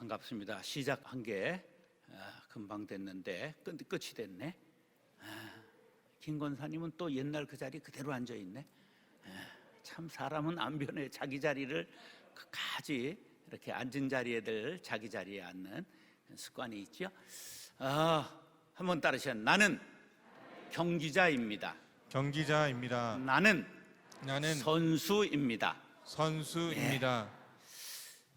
반갑습니다. 시작한 게 금방 됐는데 끝이 됐네. 김 권사님은 또 옛날 그 자리 그대로 앉아있네. 참 사람은 안 변해. 자기 자리를 끝까지 이렇게 앉은 자리에들 자기 자리에 앉는 습관이 있죠. 한번 따르시죠. 나는 경기자입니다. 경기자입니다. 나는 선수입니다.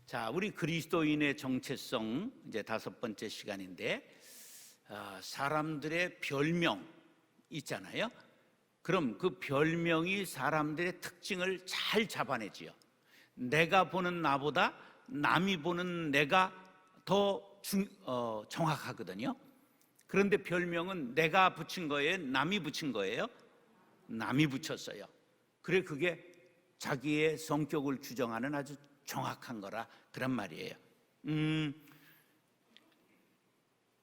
자, 우리 그리스도인의 정체성 이제 5번째 시간인데, 사람들의 별명 있잖아요. 그럼 그 별명이 사람들의 특징을 잘 잡아내지요. 내가 보는 나보다 남이 보는 내가 더 정확하거든요. 그런데 별명은 내가 붙인 거예요? 남이 붙인 거예요? 남이 붙였어요. 그래, 그게 자기의 성격을 규정하는 아주 정확한 거라 그런 말이에요.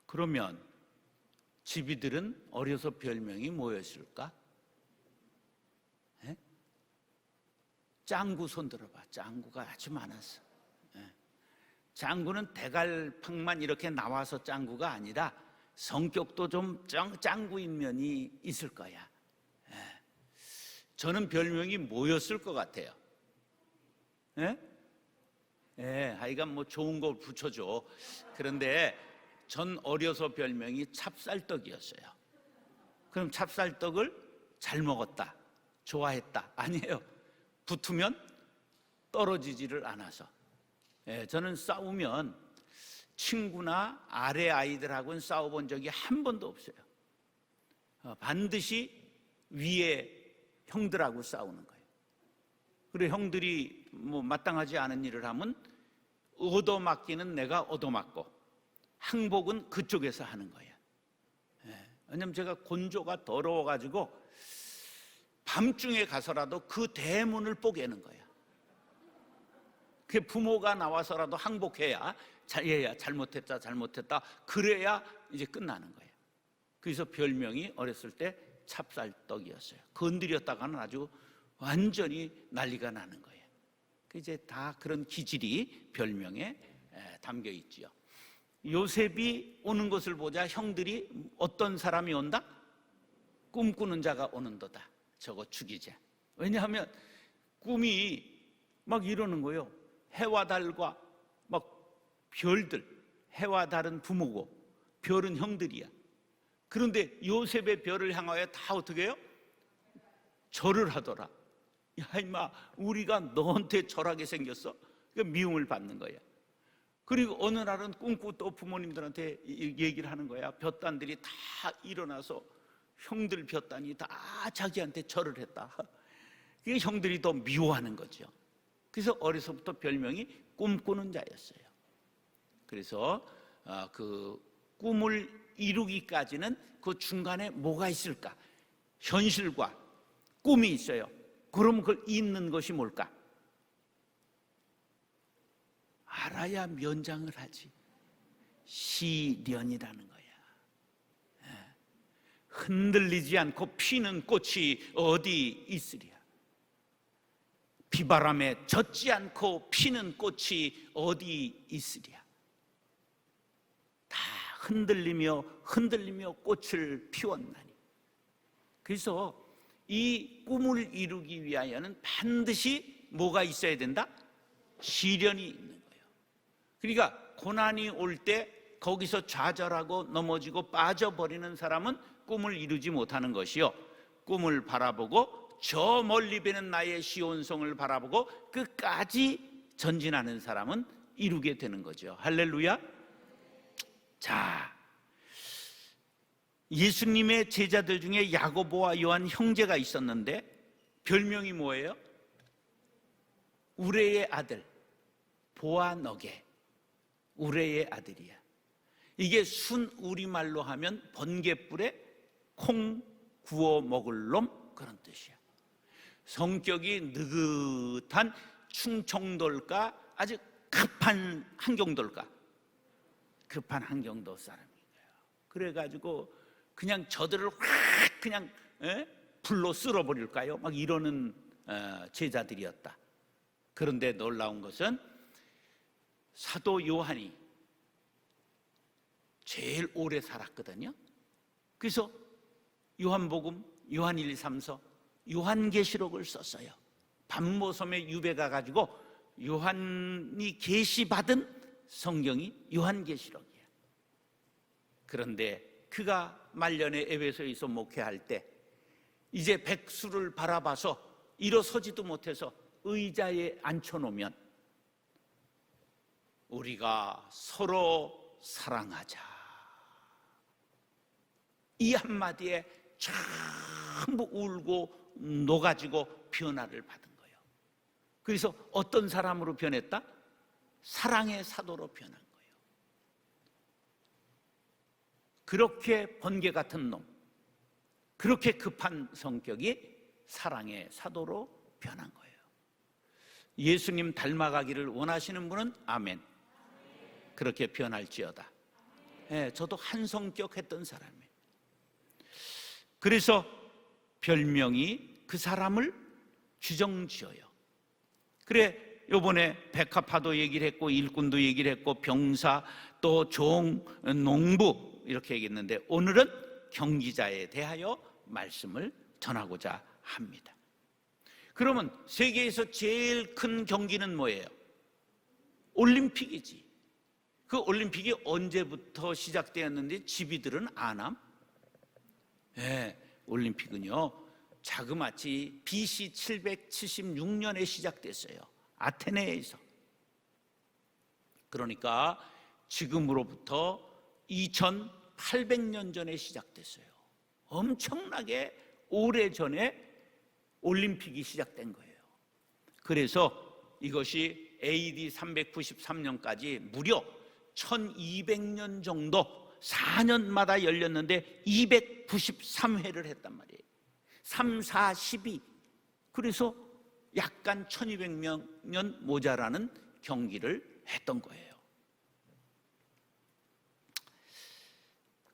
그러면 집이들은 어려서 별명이 뭐였을까? 짱구 손 들어봐. 짱구가 아주 많았어. 짱구는 대갈팡만 이렇게 나와서 짱구가 아니라 성격도 좀 짱구인 면이 있을 거야. 저는 별명이 뭐였을 것 같아요? 하여간 뭐 좋은 거 붙여줘. 그런데 전 어려서 별명이 찹쌀떡이었어요. 그럼 찹쌀떡을 잘 먹었다, 좋아했다? 아니에요. 붙으면 떨어지지를 않아서. 저는 싸우면 친구나 아래 아이들하고는 싸워본 적이 한 번도 없어요. 반드시 위에 형들하고 싸우는 거예요. 그리고 형들이 뭐 마땅하지 않은 일을 하면 얻어맞기는 내가 얻어맞고 항복은 그쪽에서 하는 거예요. 왜냐면 제가 건조가 더러워가지고 밤중에 가서라도 그 대문을 뽀개는 거예요. 그 부모가 나와서라도 항복해야, 얘야 잘못했다 그래야 이제 끝나는 거예요. 그래서 별명이 어렸을 때 찹쌀떡이었어요. 건드렸다가는 아주 완전히 난리가 나는 거예요. 이제 다 그런 기질이 별명에 담겨 있지요. 요셉이 오는 것을 보자 형들이 어떤 사람이 온다? 꿈꾸는 자가 오는도다. 저거 죽이자. 왜냐하면 꿈이 막 이러는 거예요. 해와 달과 막 별들, 해와 달은 부모고 별은 형들이야. 그런데 요셉의 별을 향하여 다 어떻게 해요? 절을 하더라. 야, 임마, 우리가 너한테 절하게 생겼어? 그러니까 미움을 받는 거야. 그리고 어느 날은 꿈꾸고 또 부모님들한테 얘기를 하는 거야. 볕단들이 다 일어나서 형들 볕단이 다 자기한테 절을 했다. 그게 형들이 더 미워하는 거죠. 그래서 어려서부터 별명이 꿈꾸는 자였어요. 그래서 그 꿈을 이루기까지는 그 중간에 뭐가 있을까? 현실과 꿈이 있어요. 그럼 그걸 잇는 것이 뭘까? 알아야 면장을 하지. 시련이라는 거야. 흔들리지 않고 피는 꽃이 어디 있으랴. 비바람에 젖지 않고 피는 꽃이 어디 있으랴. 다 흔들리며 꽃을 피웠나니. 그래서 이 꿈을 이루기 위하여는 반드시 뭐가 있어야 된다? 시련이 있는 거예요. 그러니까 고난이 올 때 거기서 좌절하고 넘어지고 빠져버리는 사람은 꿈을 이루지 못하는 것이요, 꿈을 바라보고 저 멀리 배는 나의 시온성을 바라보고 끝까지 전진하는 사람은 이루게 되는 거죠. 할렐루야. 자, 예수님의 제자들 중에 야고보와 요한 형제가 있었는데 별명이 뭐예요? 우레의 아들, 보아너게. 우레의 아들이야. 이게 순 우리말로 하면 번갯불에 콩 구워 먹을 놈, 그런 뜻이야. 성격이 느긋한 충청도일까 아주 급한 한경도일까? 급한 한경도 사람인 거예요. 그래가지고 그냥 저들을 확 그냥 불로 쓸어버릴까요? 막 이러는 제자들이었다. 그런데 놀라운 것은 사도 요한이 제일 오래 살았거든요. 그래서 요한복음, 요한 1, 2, 3서, 요한계시록을 썼어요. 밤모섬에 유배가 가지고 요한이 계시받은 성경이 요한계시록이에요. 그런데 그가 말년에 에베소에서 목회할 때 이제 백수를 바라봐서 일어서지도 못해서 의자에 앉혀놓으면 우리가 서로 사랑하자, 이 한마디에 전부 울고 녹아지고 변화를 받은 거예요. 그래서 어떤 사람으로 변했다? 사랑의 사도로 변한 거예요. 그렇게 번개 같은 놈, 그렇게 급한 성격이 사랑의 사도로 변한 거예요. 예수님 닮아가기를 원하시는 분은 아멘. 그렇게 변할지어다. 저도 한 성격 했던 사람이에요. 그래서 별명이 그 사람을 주정지어요. 그래, 요번에 백합화도 얘기를 했고 일꾼도 얘기를 했고 병사 또 종, 농부 이렇게 얘기했는데 오늘은 경기자에 대하여 말씀을 전하고자 합니다. 그러면 세계에서 제일 큰 경기는 뭐예요? 올림픽이지. 그 올림픽이 언제부터 시작되었는지 지비들은 아남? 올림픽은요 자그마치 BC 776년에 시작됐어요. 아테네에서. 그러니까 지금으로부터 2800년 전에 시작됐어요. 엄청나게 오래전에 올림픽이 시작된 거예요. 그래서 이것이 AD 393년까지 무려 1200년 정도 4년마다 열렸는데 293회를 했단 말이에요. 3, 4, 12. 그래서 약간 1200년 모자라는 경기를 했던 거예요.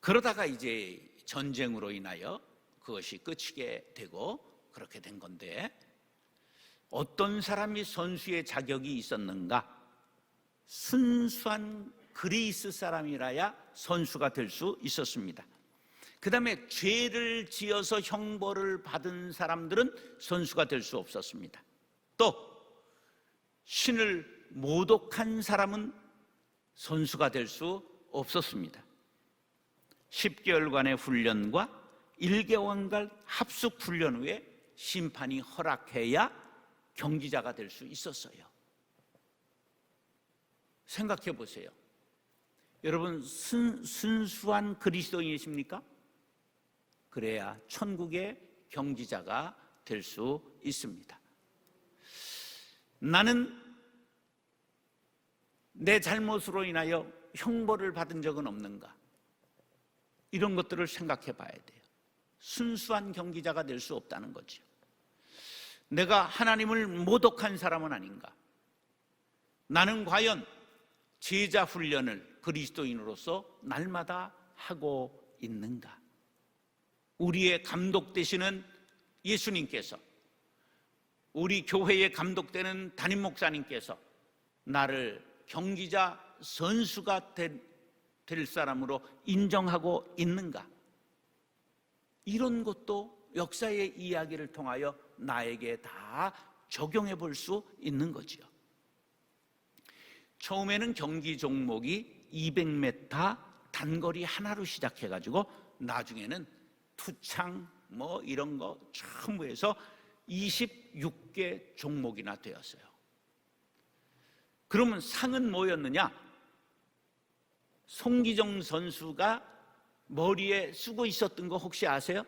그러다가 이제 전쟁으로 인하여 그것이 끝이게 되고 그렇게 된 건데, 어떤 사람이 선수의 자격이 있었는가? 순수한 그리스 사람이라야 선수가 될 수 있었습니다. 그 다음에 죄를 지어서 형벌을 받은 사람들은 선수가 될 수 없었습니다. 또 신을 모독한 사람은 선수가 될 수 없었습니다. 10개월간의 훈련과 1개월간 합숙 훈련 후에 심판이 허락해야 경기자가 될 수 있었어요. 생각해 보세요. 여러분 순수한 그리스도인이십니까? 그래야 천국의 경기자가 될 수 있습니다. 나는 내 잘못으로 인하여 형벌을 받은 적은 없는가? 이런 것들을 생각해 봐야 돼요. 순수한 경기자가 될 수 없다는 거죠. 내가 하나님을 모독한 사람은 아닌가? 나는 과연 제자 훈련을 그리스도인으로서 날마다 하고 있는가? 우리의 감독 되시는 예수님께서, 우리 교회의 감독되는 담임 목사님께서 나를 경기자 선수가 될 사람으로 인정하고 있는가? 이런 것도 역사의 이야기를 통하여 나에게 다 적용해 볼 수 있는 거지요. 처음에는 경기 종목이 200m 단거리 하나로 시작해가지고 나중에는 투창 뭐 이런 거 전부 해서 26개 종목이나 되었어요. 그러면 상은 뭐였느냐? 송기정 선수가 머리에 쓰고 있었던 거 혹시 아세요?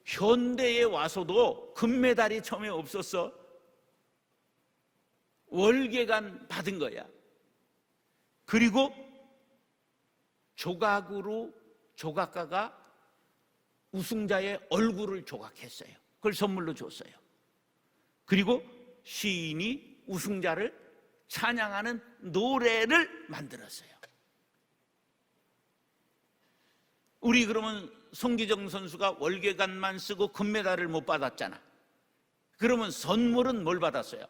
현대에 와서도 금메달이 처음에 없었어. 월계관 받은 거야. 그리고 조각으로 조각가가 우승자의 얼굴을 조각했어요. 그걸 선물로 줬어요. 그리고 시인이 우승자를 찬양하는 노래를 만들었어요. 우리 그러면 송기정 선수가 월계관만 쓰고 금메달을 못 받았잖아. 그러면 선물은 뭘 받았어요?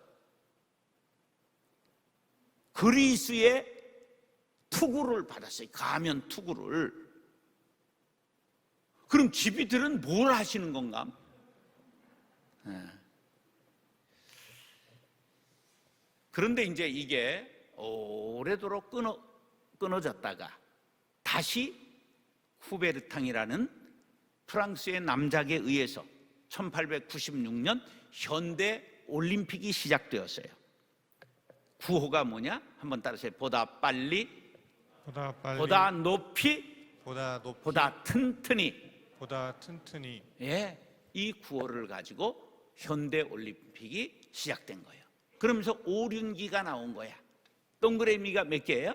그리스의 투구를 받았어요. 가면 투구를. 그럼 집이들은 뭘 하시는 건가? 그런데 이제 이게 오래도록 끊어졌다가 다시 쿠베르탕이라는 프랑스의 남작에 의해서 1896년 현대 올림픽이 시작되었어요. 구호가 뭐냐? 한번 따라하세요. 보다 빨리, 보다 높이, 보다 튼튼히. 예, 이 구호를 가지고 현대 올림픽이 시작된 거예요. 그러면서 오륜기가 나온 거야. 동그라미가 몇 개예요?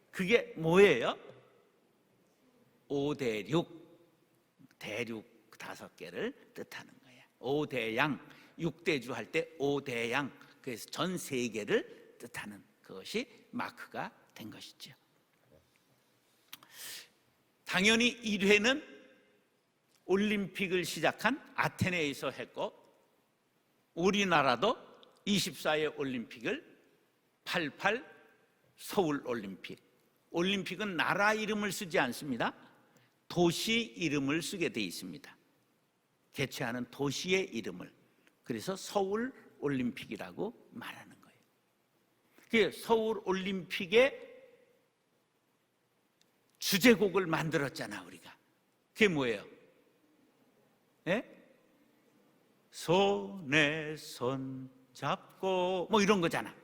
그게 뭐예요? 5대륙, 대륙 5개를 뜻하는 거야. 5대양, 6대주 할 때 5대양, 그래서 전 세계를 뜻하는 그것이 마크가 된 것이죠. 당연히 1회는 올림픽을 시작한 아테네에서 했고, 우리나라도 24회 올림픽을 88 서울 올림픽. 올림픽은 나라 이름을 쓰지 않습니다. 도시 이름을 쓰게 돼 있습니다. 개최하는 도시의 이름을. 그래서 서울 올림픽이라고 말하는 거예요. 그 서울 올림픽의 주제곡을 만들었잖아, 우리가. 그게 뭐예요? 예? 손에 손 잡고 뭐 이런 거잖아.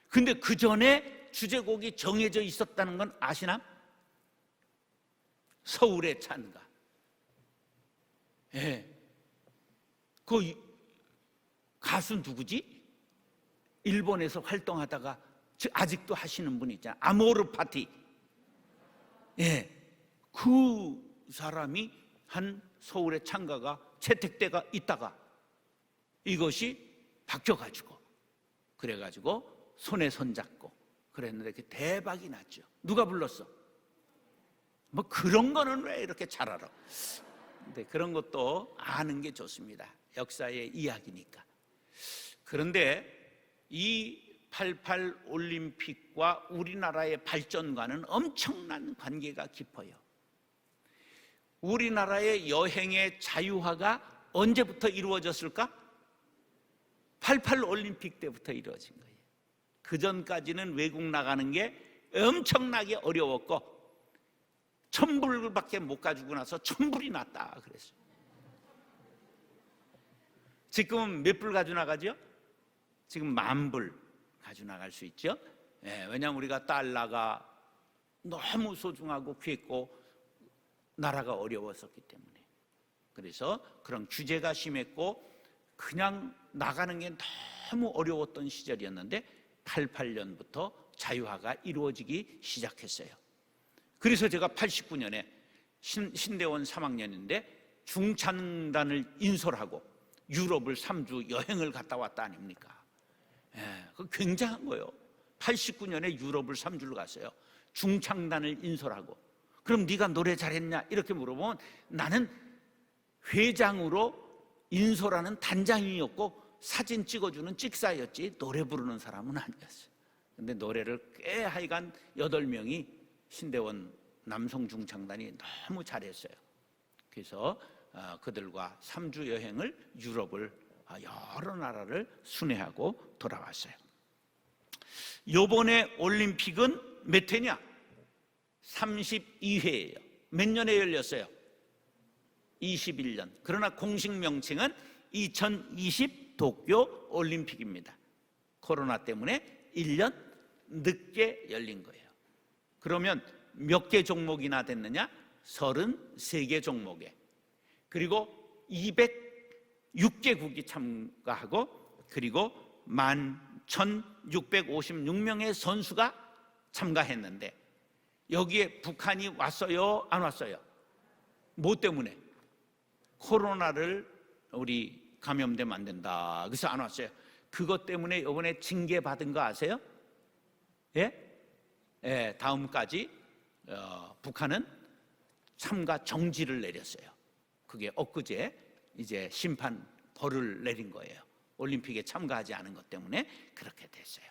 근데 그 전에 주제곡이 정해져 있었다는 건 아시나? 서울의 찬가. 예. 그 가수 누구지? 일본에서 활동하다가 아직도 하시는 분이 있잖아. 아모르 파티. 예. 그 사람이 한 서울의 찬가가 채택대가 있다가 이것이 바뀌어가지고 그래가지고 손에 손 잡고 그랬는데 그 대박이 났죠. 누가 불렀어? 뭐 그런 거는 왜 이렇게 잘 알아? 근데 그런 것도 아는 게 좋습니다. 역사의 이야기니까. 그런데 이 88 올림픽과 우리나라의 발전과는 엄청난 관계가 깊어요. 우리나라의 여행의 자유화가 언제부터 이루어졌을까? 88 올림픽 때부터 이루어진 거예요. 그 전까지는 외국 나가는 게 엄청나게 어려웠고 1,000불밖에 못 가지고 나서 1,000불이 났다 그랬어요. 지금은 몇 불 가지고 나가죠? 지금 10,000불 가지고 나갈 수 있죠. 예, 왜냐하면 우리가 달러가 너무 소중하고 귀했고 나라가 어려웠었기 때문에. 그래서 그런 규제가 심했고 그냥 나가는 게 너무 어려웠던 시절이었는데 88년부터 자유화가 이루어지기 시작했어요. 그래서 제가 89년에 신대원 3학년인데 중창단을 인솔하고 유럽을 3주 여행을 갔다 왔다 아닙니까? 예, 그 굉장한 거예요. 89년에 유럽을 3주를 갔어요. 중창단을 인솔하고. 그럼 네가 노래 잘했냐? 이렇게 물어보면 나는 회장으로 인솔하는 단장이었고 사진 찍어주는 찍사였지 노래 부르는 사람은 아니었어요. 근데 노래를 꽤 하여간 8명이 신대원 남성 중창단이 너무 잘했어요. 그래서 그들과 3주 여행을 유럽을 여러 나라를 순회하고 돌아왔어요. 이번에 올림픽은 몇 회냐? 32회예요. 몇 년에 열렸어요? 21년. 그러나 공식 명칭은 2020 도쿄 올림픽입니다. 코로나 때문에 1년 늦게 열린 거예요. 그러면 몇 개 종목이나 됐느냐? 33개 종목에. 그리고 206개국이 참가하고 그리고 11,656명의 선수가 참가했는데 여기에 북한이 왔어요? 안 왔어요? 뭐 때문에? 코로나를 우리 감염되면 안 된다. 그래서 안 왔어요. 그것 때문에 이번에 징계받은 거 아세요? 예? 예, 다음까지 북한은 참가 정지를 내렸어요. 그게 엊그제 이제 심판 벌을 내린 거예요. 올림픽에 참가하지 않은 것 때문에 그렇게 됐어요.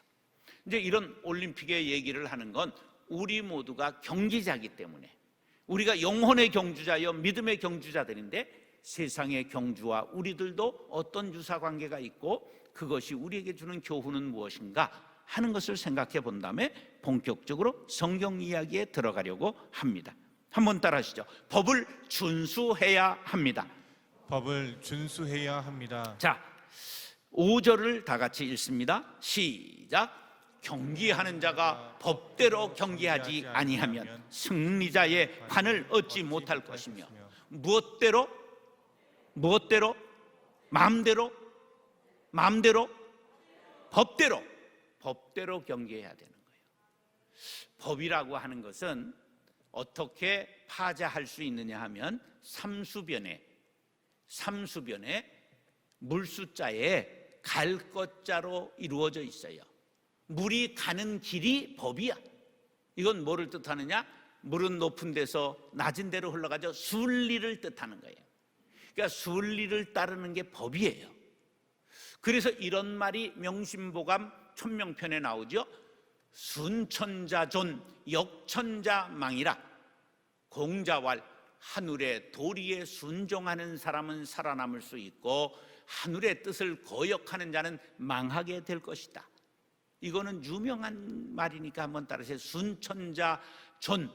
이제 이런 올림픽의 얘기를 하는 건 우리 모두가 경기자이기 때문에, 우리가 영혼의 경주자여 믿음의 경주자들인데 세상의 경주와 우리들도 어떤 유사관계가 있고 그것이 우리에게 주는 교훈은 무엇인가 하는 것을 생각해 본 다음에 본격적으로 성경 이야기에 들어가려고 합니다. 한번 따라하시죠. 법을 준수해야 합니다. 법을 준수해야 합니다. 자, 5절을 다 같이 읽습니다. 시작. 경기하는 자가 법대로 경기하지 아니하면 승리자의 관을 얻지 못할 것이며, 무엇대로? 마음대로? 법대로 경기해야 되는 거예요. 법이라고 하는 것은 어떻게 파자할 수 있느냐 하면 삼수변에 물숫자에 갈 것자로 이루어져 있어요. 물이 가는 길이 법이야. 이건 뭐를 뜻하느냐? 물은 높은 데서 낮은 데로 흘러가죠. 순리를 뜻하는 거예요. 그러니까 순리를 따르는 게 법이에요. 그래서 이런 말이 명심보감 천명편에 나오죠. 순천자존 역천자망이라. 공자왈 하늘의 도리에 순종하는 사람은 살아남을 수 있고 하늘의 뜻을 거역하는 자는 망하게 될 것이다. 이거는 유명한 말이니까 한번 따라하세요. 순천자존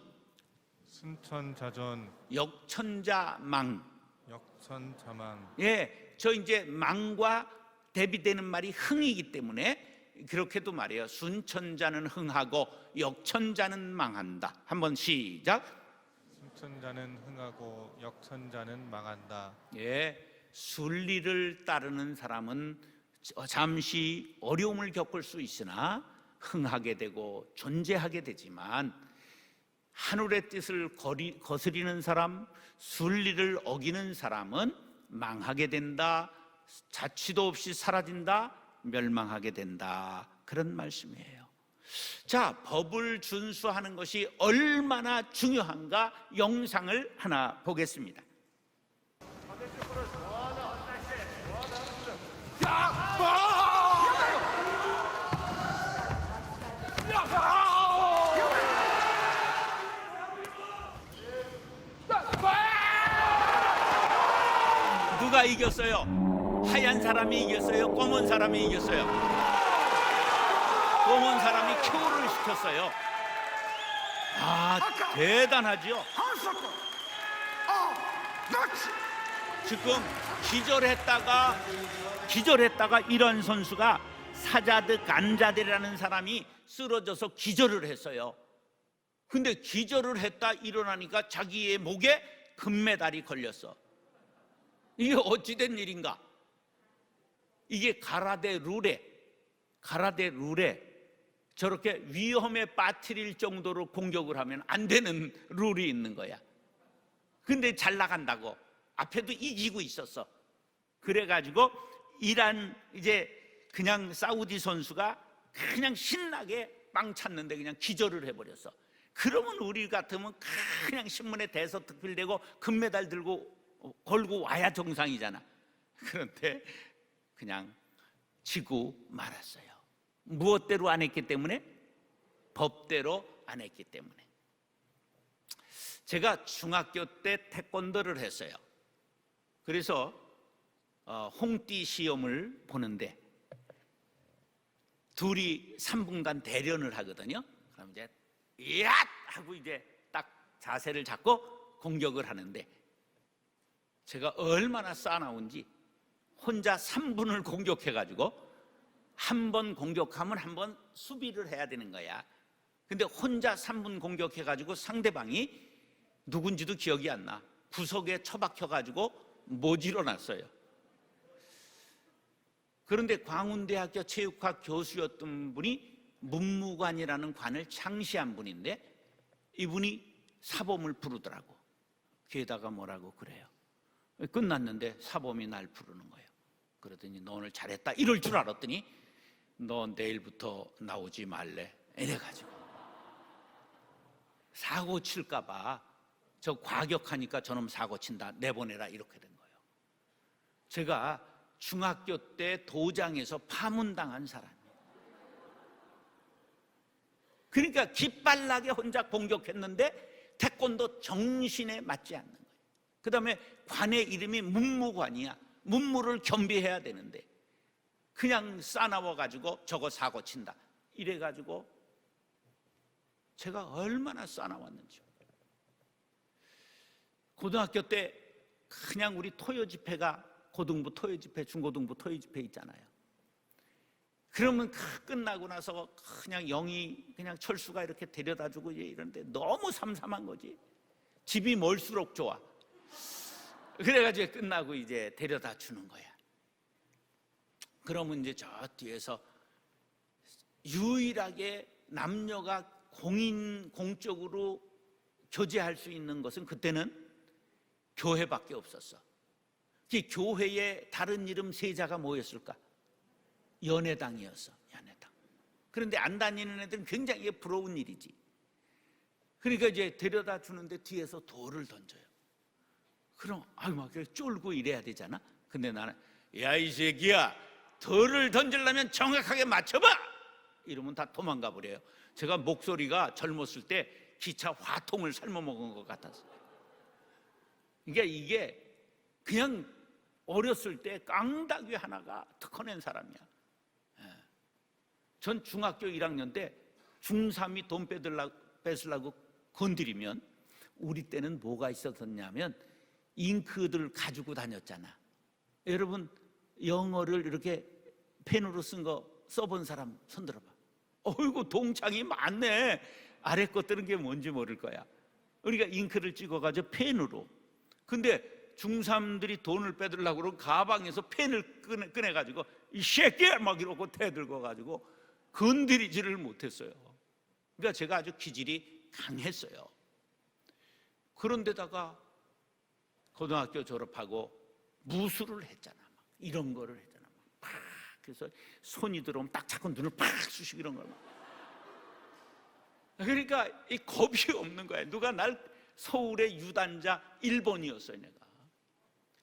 역천자망. 예, 저 이제 망과 대비되는 말이 흥이기 때문에 그렇게도 말해요. 순천자는 흥하고 역천자는 망한다. 한번 시작. 순천자는 흥하고 역천자는 망한다. 예, 순리를 따르는 사람은 잠시 어려움을 겪을 수 있으나 흥하게 되고 존재하게 되지만, 하늘의 뜻을 거스리는 사람, 순리를 어기는 사람은 망하게 된다, 자취도 없이 사라진다, 멸망하게 된다, 그런 말씀이에요. 자, 법을 준수하는 것이 얼마나 중요한가 영상을 하나 보겠습니다. 누가 이겼어요? 하얀 사람이 이겼어요? 검은 사람이 이겼어요? 검은 사람이 큐를 시켰어요. 아, 대단하죠? 지금 기절했다가 이런 선수가 사자드 간자데라는 사람이 쓰러져서 기절을 했어요. 근데 기절을 했다 일어나니까 자기의 목에 금메달이 걸렸어. 이게 어찌된 일인가? 이게 가라데 룰에 저렇게 위험에 빠뜨릴 정도로 공격을 하면 안 되는 룰이 있는 거야. 근데 잘 나간다고 앞에도 이기고 있었어. 그래가지고 이란 이제 그냥 사우디 선수가 그냥 신나게 빵 찼는데 그냥 기절을 해버렸어. 그러면 우리 같으면 그냥 신문에 대서특필되고 금메달 들고 걸고 와야 정상이잖아. 그런데 그냥 지고 말았어요. 무엇대로 안 했기 때문에? 법대로 안 했기 때문에. 제가 중학교 때 태권도를 했어요. 그래서 홍띠 시험을 보는데 둘이 3분간 대련을 하거든요. 그럼 이제 야! 하고 이제 딱 자세를 잡고 공격을 하는데, 제가 얼마나 싸나운지 혼자 3분을 공격해가지고 한 번 공격하면 한 번 수비를 해야 되는 거야. 근데 혼자 3분 공격해가지고 상대방이 누군지도 기억이 안 나. 구석에 처박혀가지고 못 일어났어요. 그런데 광운대학교 체육학 교수였던 분이 문무관이라는 관을 창시한 분인데, 이분이 사범을 부르더라고. 귀에다가 뭐라고 그래요. 끝났는데 사범이 날 부르는 거예요. 그러더니 너 오늘 잘했다 이럴 줄 알았더니 너 내일부터 나오지 말래 이래가지고 사고 칠까 봐, 저 과격하니까 저놈 사고 친다 내보내라 이렇게 된 거예요. 제가 중학교 때 도장에서 파문당한 사람이에요. 그러니까 기빨나게 혼자 공격했는데 태권도 정신에 맞지 않는 거예요. 그 다음에 관의 이름이 문무관이야. 문무를 겸비해야 되는데 그냥 싸나워가지고 저거 사고 친다 이래가지고 제가 얼마나 싸나웠는지. 고등학교 때 그냥 우리 토요 집회가 고등부 토요 집회, 중고등부 토요 집회 있잖아요. 그러면 끝나고 나서 그냥 영희 그냥 철수가 이렇게 데려다주고 이러는데 너무 삼삼한 거지. 집이 멀수록 좋아. 그래가지고 끝나고 이제 데려다 주는 거야. 그러면 이제 저 뒤에서 유일하게 남녀가 공적으로 교제할 수 있는 것은 그때는 교회밖에 없었어. 그 교회의 다른 이름 세자가 뭐였을까? 연회당이었어. 연회당. 그런데 안 다니는 애들은 굉장히 부러운 일이지. 그러니까 이제 데려다 주는데 뒤에서 돌을 던져요. 그럼 막 쫄고 이래야 되잖아. 근데 나는 야 이 새끼야, 돌을 던지려면 정확하게 맞춰봐. 이러면 다 도망가 버려요. 제가 목소리가 젊었을 때 기차 화통을 삶아 먹은 것 같았어요. 그러니까 이게 그냥 어렸을 때 깡다귀 하나가 특허낸 사람이야. 전 중학교 1학년 때 중3이 돈 뺏으려고 건드리면 우리 때는 뭐가 있었냐면 잉크들 가지고 다녔잖아. 여러분 영어를 이렇게 펜으로 쓴 거 써본 사람 손들어봐. 어이구 동창이 많네. 아래 것들은 게 뭔지 모를 거야. 우리가 잉크를 찍어가지고 펜으로. 근데 중3들이 돈을 빼들려고 그러고 가방에서 펜을 꺼내가지고 이 새끼야 막 이러고 대들고 가지고 건드리지를 못했어요. 그러니까 제가 아주 기질이 강했어요. 그런데다가 고등학교 졸업하고 무술을 했잖아. 막 이런 거를 했잖아. 막 그래서 손이 들어오면 딱 잡고 눈을 팍 쑤시고 이런 걸 막. 그러니까 이 겁이 없는 거야. 누가 날 서울의 유단자 1번이었어요 내가.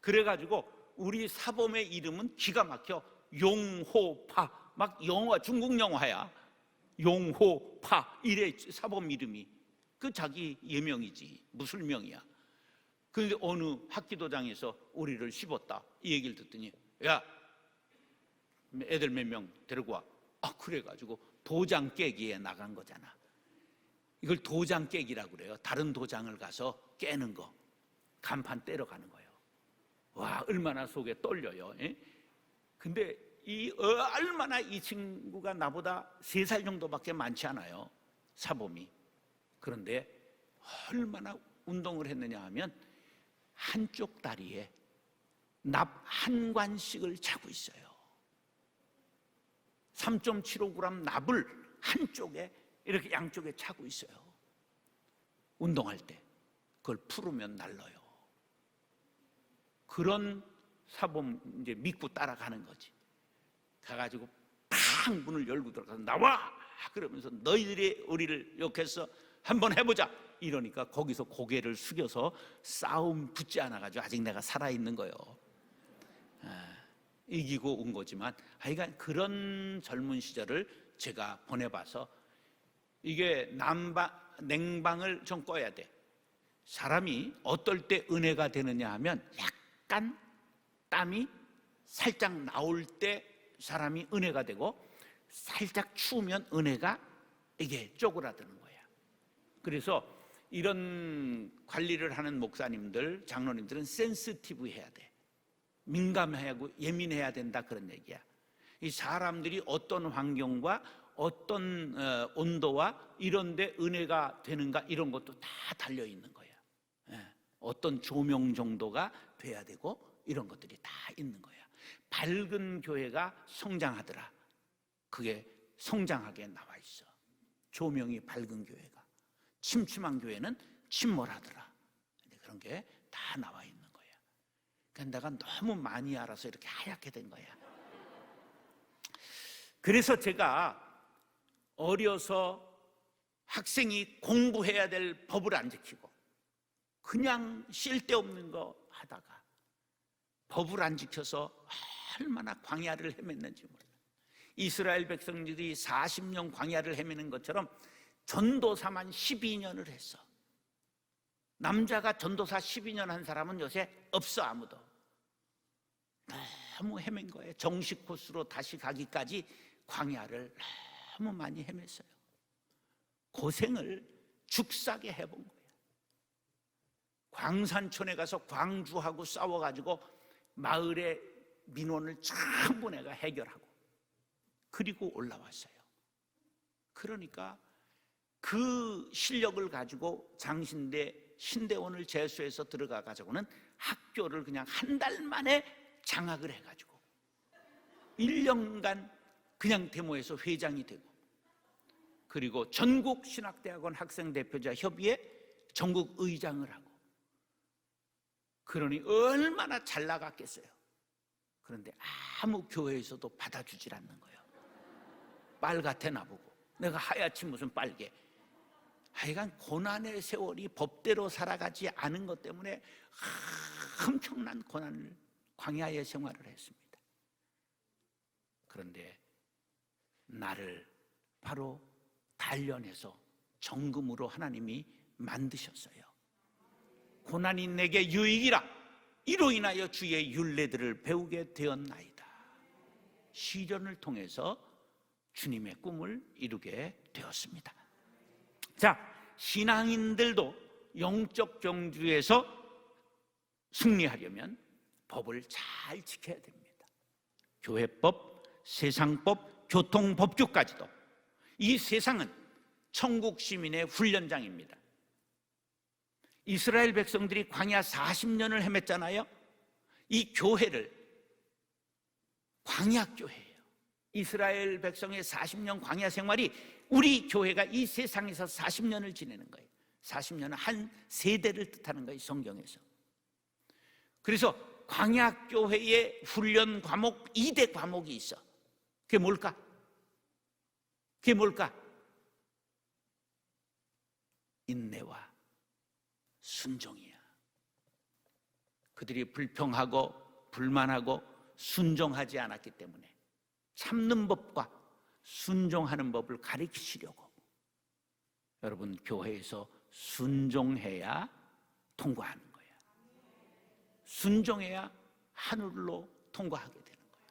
그래가지고 우리 사범의 이름은 기가 막혀. 용호파. 막 영화, 중국 영화야. 용호파 이래 사범 이름이. 그 자기 예명이지 무술명이야. 그런데 어느 학기도장에서 우리를 씹었다 이 얘기를 듣더니 야 애들 몇 명 데리고 와. 그래가지고 도장 깨기에 나간 거잖아. 이걸 도장 깨기라고 그래요. 다른 도장을 가서 깨는 거. 간판 때려 가는 거예요. 와 얼마나 속에 떨려요. 근데 얼마나 이 친구가 나보다 3살 정도밖에 많지 않아요. 사범이. 그런데 얼마나 운동을 했느냐 하면 한쪽 다리에 납 한 관씩을 차고 있어요. 3.75g 납을 한쪽에 이렇게 양쪽에 차고 있어요. 운동할 때 그걸 풀으면 날라요. 그런 사범 이제 믿고 따라가는 거지. 가가지고 팡 문을 열고 들어가서 나와! 그러면서 너희들이 우리를 욕해서 한번 해보자 이러니까 거기서 고개를 숙여서 싸움 붙지 않아가지고 아직 내가 살아있는 거예요. 이기고 온 거지만 하여간 그런 젊은 시절을 제가 보내봐서 이게 냉방을 좀 꺼야 돼. 사람이 어떨 때 은혜가 되느냐 하면 약간 땀이 살짝 나올 때 사람이 은혜가 되고 살짝 추우면 은혜가 이게 쪼그라드는 거야. 그래서 이런 관리를 하는 목사님들, 장로님들은 센시티브 해야 돼. 민감하고 예민해야 된다 그런 얘기야. 이 사람들이 어떤 환경과 어떤 온도와 이런 데 은혜가 되는가 이런 것도 다 달려 있는 거야. 어떤 조명 정도가 돼야 되고 이런 것들이 다 있는 거야. 밝은 교회가 성장하더라. 그게 성장하게 나와 있어. 조명이 밝은 교회가. 침침한 교회는 침몰하더라. 그런 게 다 나와 있는 거야. 그러니까 내가 너무 많이 알아서 이렇게 하얗게 된 거야. 그래서 제가 어려서 학생이 공부해야 될 법을 안 지키고 그냥 쓸데없는 거 하다가 법을 안 지켜서 얼마나 광야를 헤맸는지 몰라. 이스라엘 백성들이 40년 광야를 헤매는 것처럼 전도사만 12년을 했어. 남자가 전도사 12년 한 사람은 요새 없어, 아무도. 너무 헤맨 거예요. 정식 코스로 다시 가기까지 광야를 너무 많이 헤맸어요. 고생을 죽사게 해본 거예요. 광산촌에 가서 광주하고 싸워가지고 마을의 민원을 전부 내가 해결하고 그리고 올라왔어요. 그러니까 그 실력을 가지고 장신대 신대원을 재수해서 들어가 가지고는 학교를 그냥 한 달 만에 장학을 해가지고 1년간 그냥 데모에서 회장이 되고, 그리고 전국 신학대학원 학생대표자 협의회 전국 의장을 하고, 그러니 얼마나 잘 나갔겠어요. 그런데 아무 교회에서도 받아주질 않는 거예요. 빨갛대 나보고. 내가 하얗지 무슨 빨개. 하여간 고난의 세월이 법대로 살아가지 않은 것 때문에 엄청난 고난을, 광야의 생활을 했습니다. 그런데 나를 바로 단련해서 정금으로 하나님이 만드셨어요. 고난이 내게 유익이라, 이로 인하여 주의 율례들을 배우게 되었나이다. 시련을 통해서 주님의 꿈을 이루게 되었습니다. 자, 신앙인들도 영적 경주에서 승리하려면 법을 잘 지켜야 됩니다. 교회법, 세상법, 교통법규까지도. 이 세상은 천국 시민의 훈련장입니다. 이스라엘 백성들이 광야 40년을 헤맸잖아요. 이 교회를 광야교회예요. 이스라엘 백성의 40년 광야 생활이 우리 교회가 이 세상에서 40년을 지내는 거예요. 40년은 한 세대를 뜻하는 거예요, 성경에서. 그래서 광야교회의 훈련 과목 2대 과목이 있어. 그게 뭘까? 그게 뭘까? 인내와 순종이야. 그들이 불평하고 불만하고 순종하지 않았기 때문에 참는 법과 순종하는 법을 가르치시려고. 여러분, 교회에서 순종해야 통과하는 거야. 순종해야 하늘로 통과하게 되는 거예요.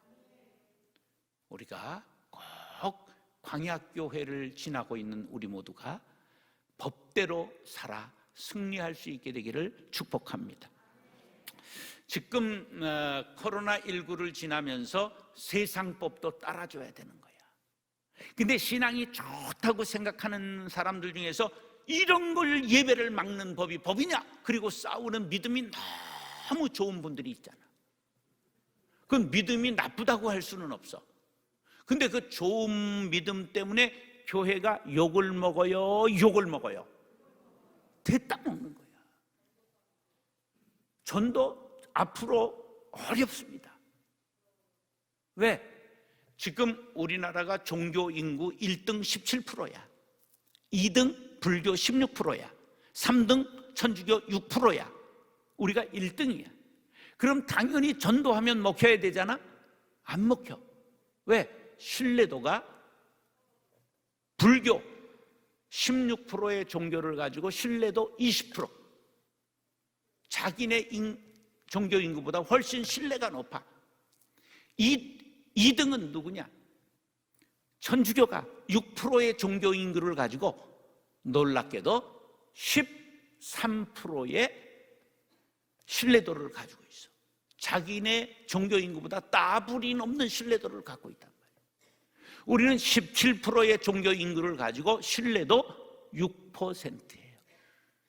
우리가 꼭 광야교회를 지나고 있는 우리 모두가 법대로 살아 승리할 수 있게 되기를 축복합니다. 지금 코로나19를 지나면서 세상법도 따라줘야 되는 거야. 근데 신앙이 좋다고 생각하는 사람들 중에서 이런 걸 예배를 막는 법이 법이냐? 그리고 싸우는 믿음이 너무 좋은 분들이 있잖아. 그건 믿음이 나쁘다고 할 수는 없어. 근데 그 좋은 믿음 때문에 교회가 욕을 먹어요, 욕을 먹어요. 됐다 먹는 거야. 전도 앞으로 어렵습니다. 왜? 지금 우리나라가 종교 인구 1등 17%야. 2등 불교 16%야. 3등 천주교 6%야. 우리가 1등이야. 그럼 당연히 전도하면 먹혀야 되잖아? 안 먹혀. 왜? 신뢰도가 불교 16%의 종교를 가지고 신뢰도 20%. 자기네 종교 인구보다 훨씬 신뢰가 높아. 2등은 누구냐? 천주교가 6%의 종교 인구를 가지고 놀랍게도 13%의 신뢰도를 가지고 있어. 자기네 종교 인구보다 따블이 넘는 신뢰도를 갖고 있단 말이에요. 우리는 17%의 종교 인구를 가지고 신뢰도 6%예요.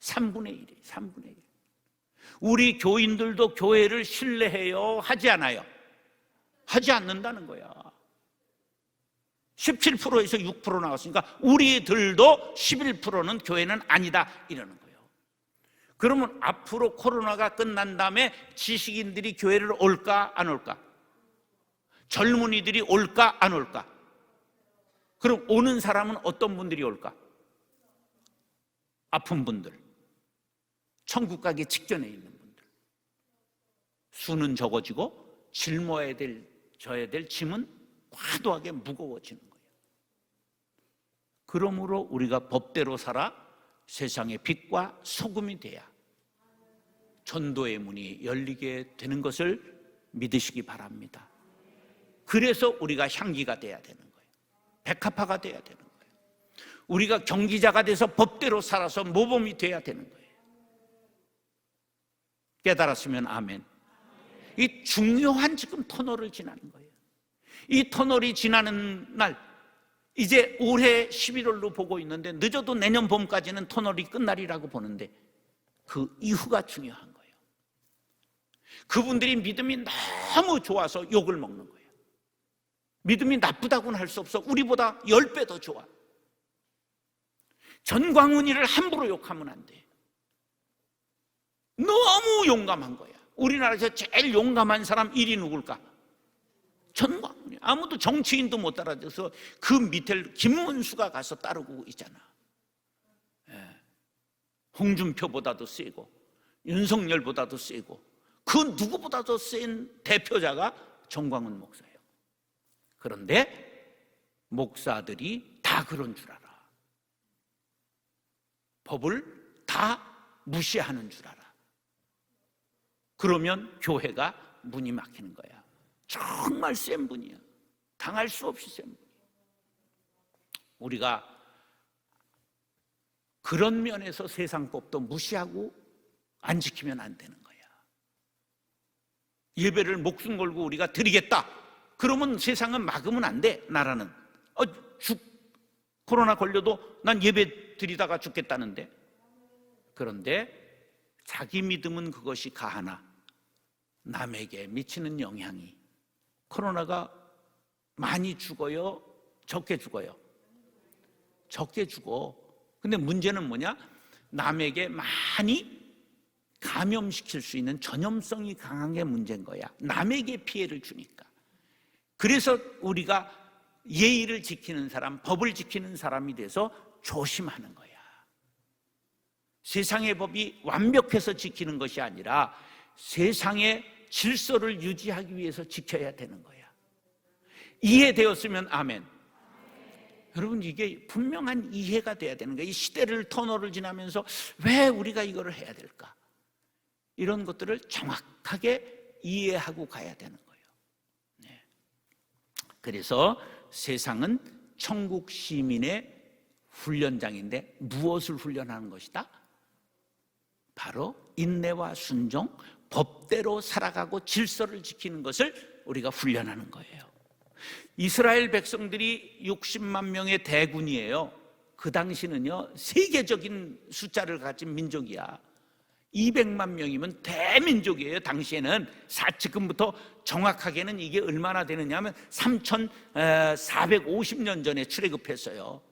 3분의 1이에요. 3분의 1. 우리 교인들도 교회를 신뢰해요? 하지 않아요? 하지 않는다는 거야. 17%에서 6% 나왔으니까 우리들도 11%는 교회는 아니다 이러는 거예요. 그러면 앞으로 코로나가 끝난 다음에 지식인들이 교회를 올까 안 올까? 젊은이들이 올까 안 올까? 그럼 오는 사람은 어떤 분들이 올까? 아픈 분들, 천국 가기 직전에 있는 분들. 수는 적어지고 져야 될 짐은 과도하게 무거워지는 거예요. 그러므로 우리가 법대로 살아 세상의 빛과 소금이 돼야 전도의 문이 열리게 되는 것을 믿으시기 바랍니다. 그래서 우리가 향기가 돼야 되는 거예요. 백합화가 돼야 되는 거예요. 우리가 경기자가 돼서 법대로 살아서 모범이 돼야 되는 거예요. 깨달았으면 아멘. 이 중요한 지금 터널을 지나는 거예요. 이 터널이 지나는 날, 이제 올해 11월로 보고 있는데 늦어도 내년 봄까지는 터널이 끝날이라고 보는데 그 이후가 중요한 거예요. 그분들이 믿음이 너무 좋아서 욕을 먹는 거예요. 믿음이 나쁘다고는 할 수 없어. 우리보다 10배 더 좋아. 전광훈이를 함부로 욕하면 안 돼. 너무 용감한 거야. 우리나라에서 제일 용감한 사람 1위 누굴까? 전광훈이. 아무도 정치인도 못 따라줘서 그 밑에 김문수가 가서 따르고 있잖아. 홍준표보다도 세고 윤석열보다도 세고 그 누구보다도 센 대표자가 전광훈 목사예요. 그런데 목사들이 다 그런 줄 알아. 법을 다 무시하는 줄 알아. 그러면 교회가 문이 막히는 거야. 정말 센 분이야. 당할 수 없이 센 분이야. 우리가 그런 면에서 세상법도 무시하고 안 지키면 안 되는 거야. 예배를 목숨 걸고 우리가 드리겠다. 그러면 세상은 막으면 안 돼. 나라는 코로나 걸려도 난 예배 드리다가 죽겠다는데. 그런데 자기 믿음은 그것이 가하나 남에게 미치는 영향이, 코로나가 많이 죽어요? 적게 죽어요? 적게 죽어. 근데 문제는 뭐냐? 남에게 많이 감염시킬 수 있는 전염성이 강한 게 문제인 거야. 남에게 피해를 주니까. 그래서 우리가 예의를 지키는 사람, 법을 지키는 사람이 돼서 조심하는 거야. 세상의 법이 완벽해서 지키는 것이 아니라 세상의 질서를 유지하기 위해서 지켜야 되는 거야. 이해되었으면 아멘. 여러분, 이게 분명한 이해가 돼야 되는 거야. 이 시대를 터널을 지나면서 왜 우리가 이거를 해야 될까? 이런 것들을 정확하게 이해하고 가야 되는 거예요. 네. 그래서 세상은 천국 시민의 훈련장인데 무엇을 훈련하는 것이다? 바로 인내와 순종, 법대로 살아가고 질서를 지키는 것을 우리가 훈련하는 거예요. 이스라엘 백성들이 60만 명의 대군이에요. 그 당시는요, 세계적인 숫자를 가진 민족이야. 200만 명이면 대민족이에요. 당시에는 지금부터 정확하게는 이게 얼마나 되느냐 하면 3450년 전에 출애굽했어요.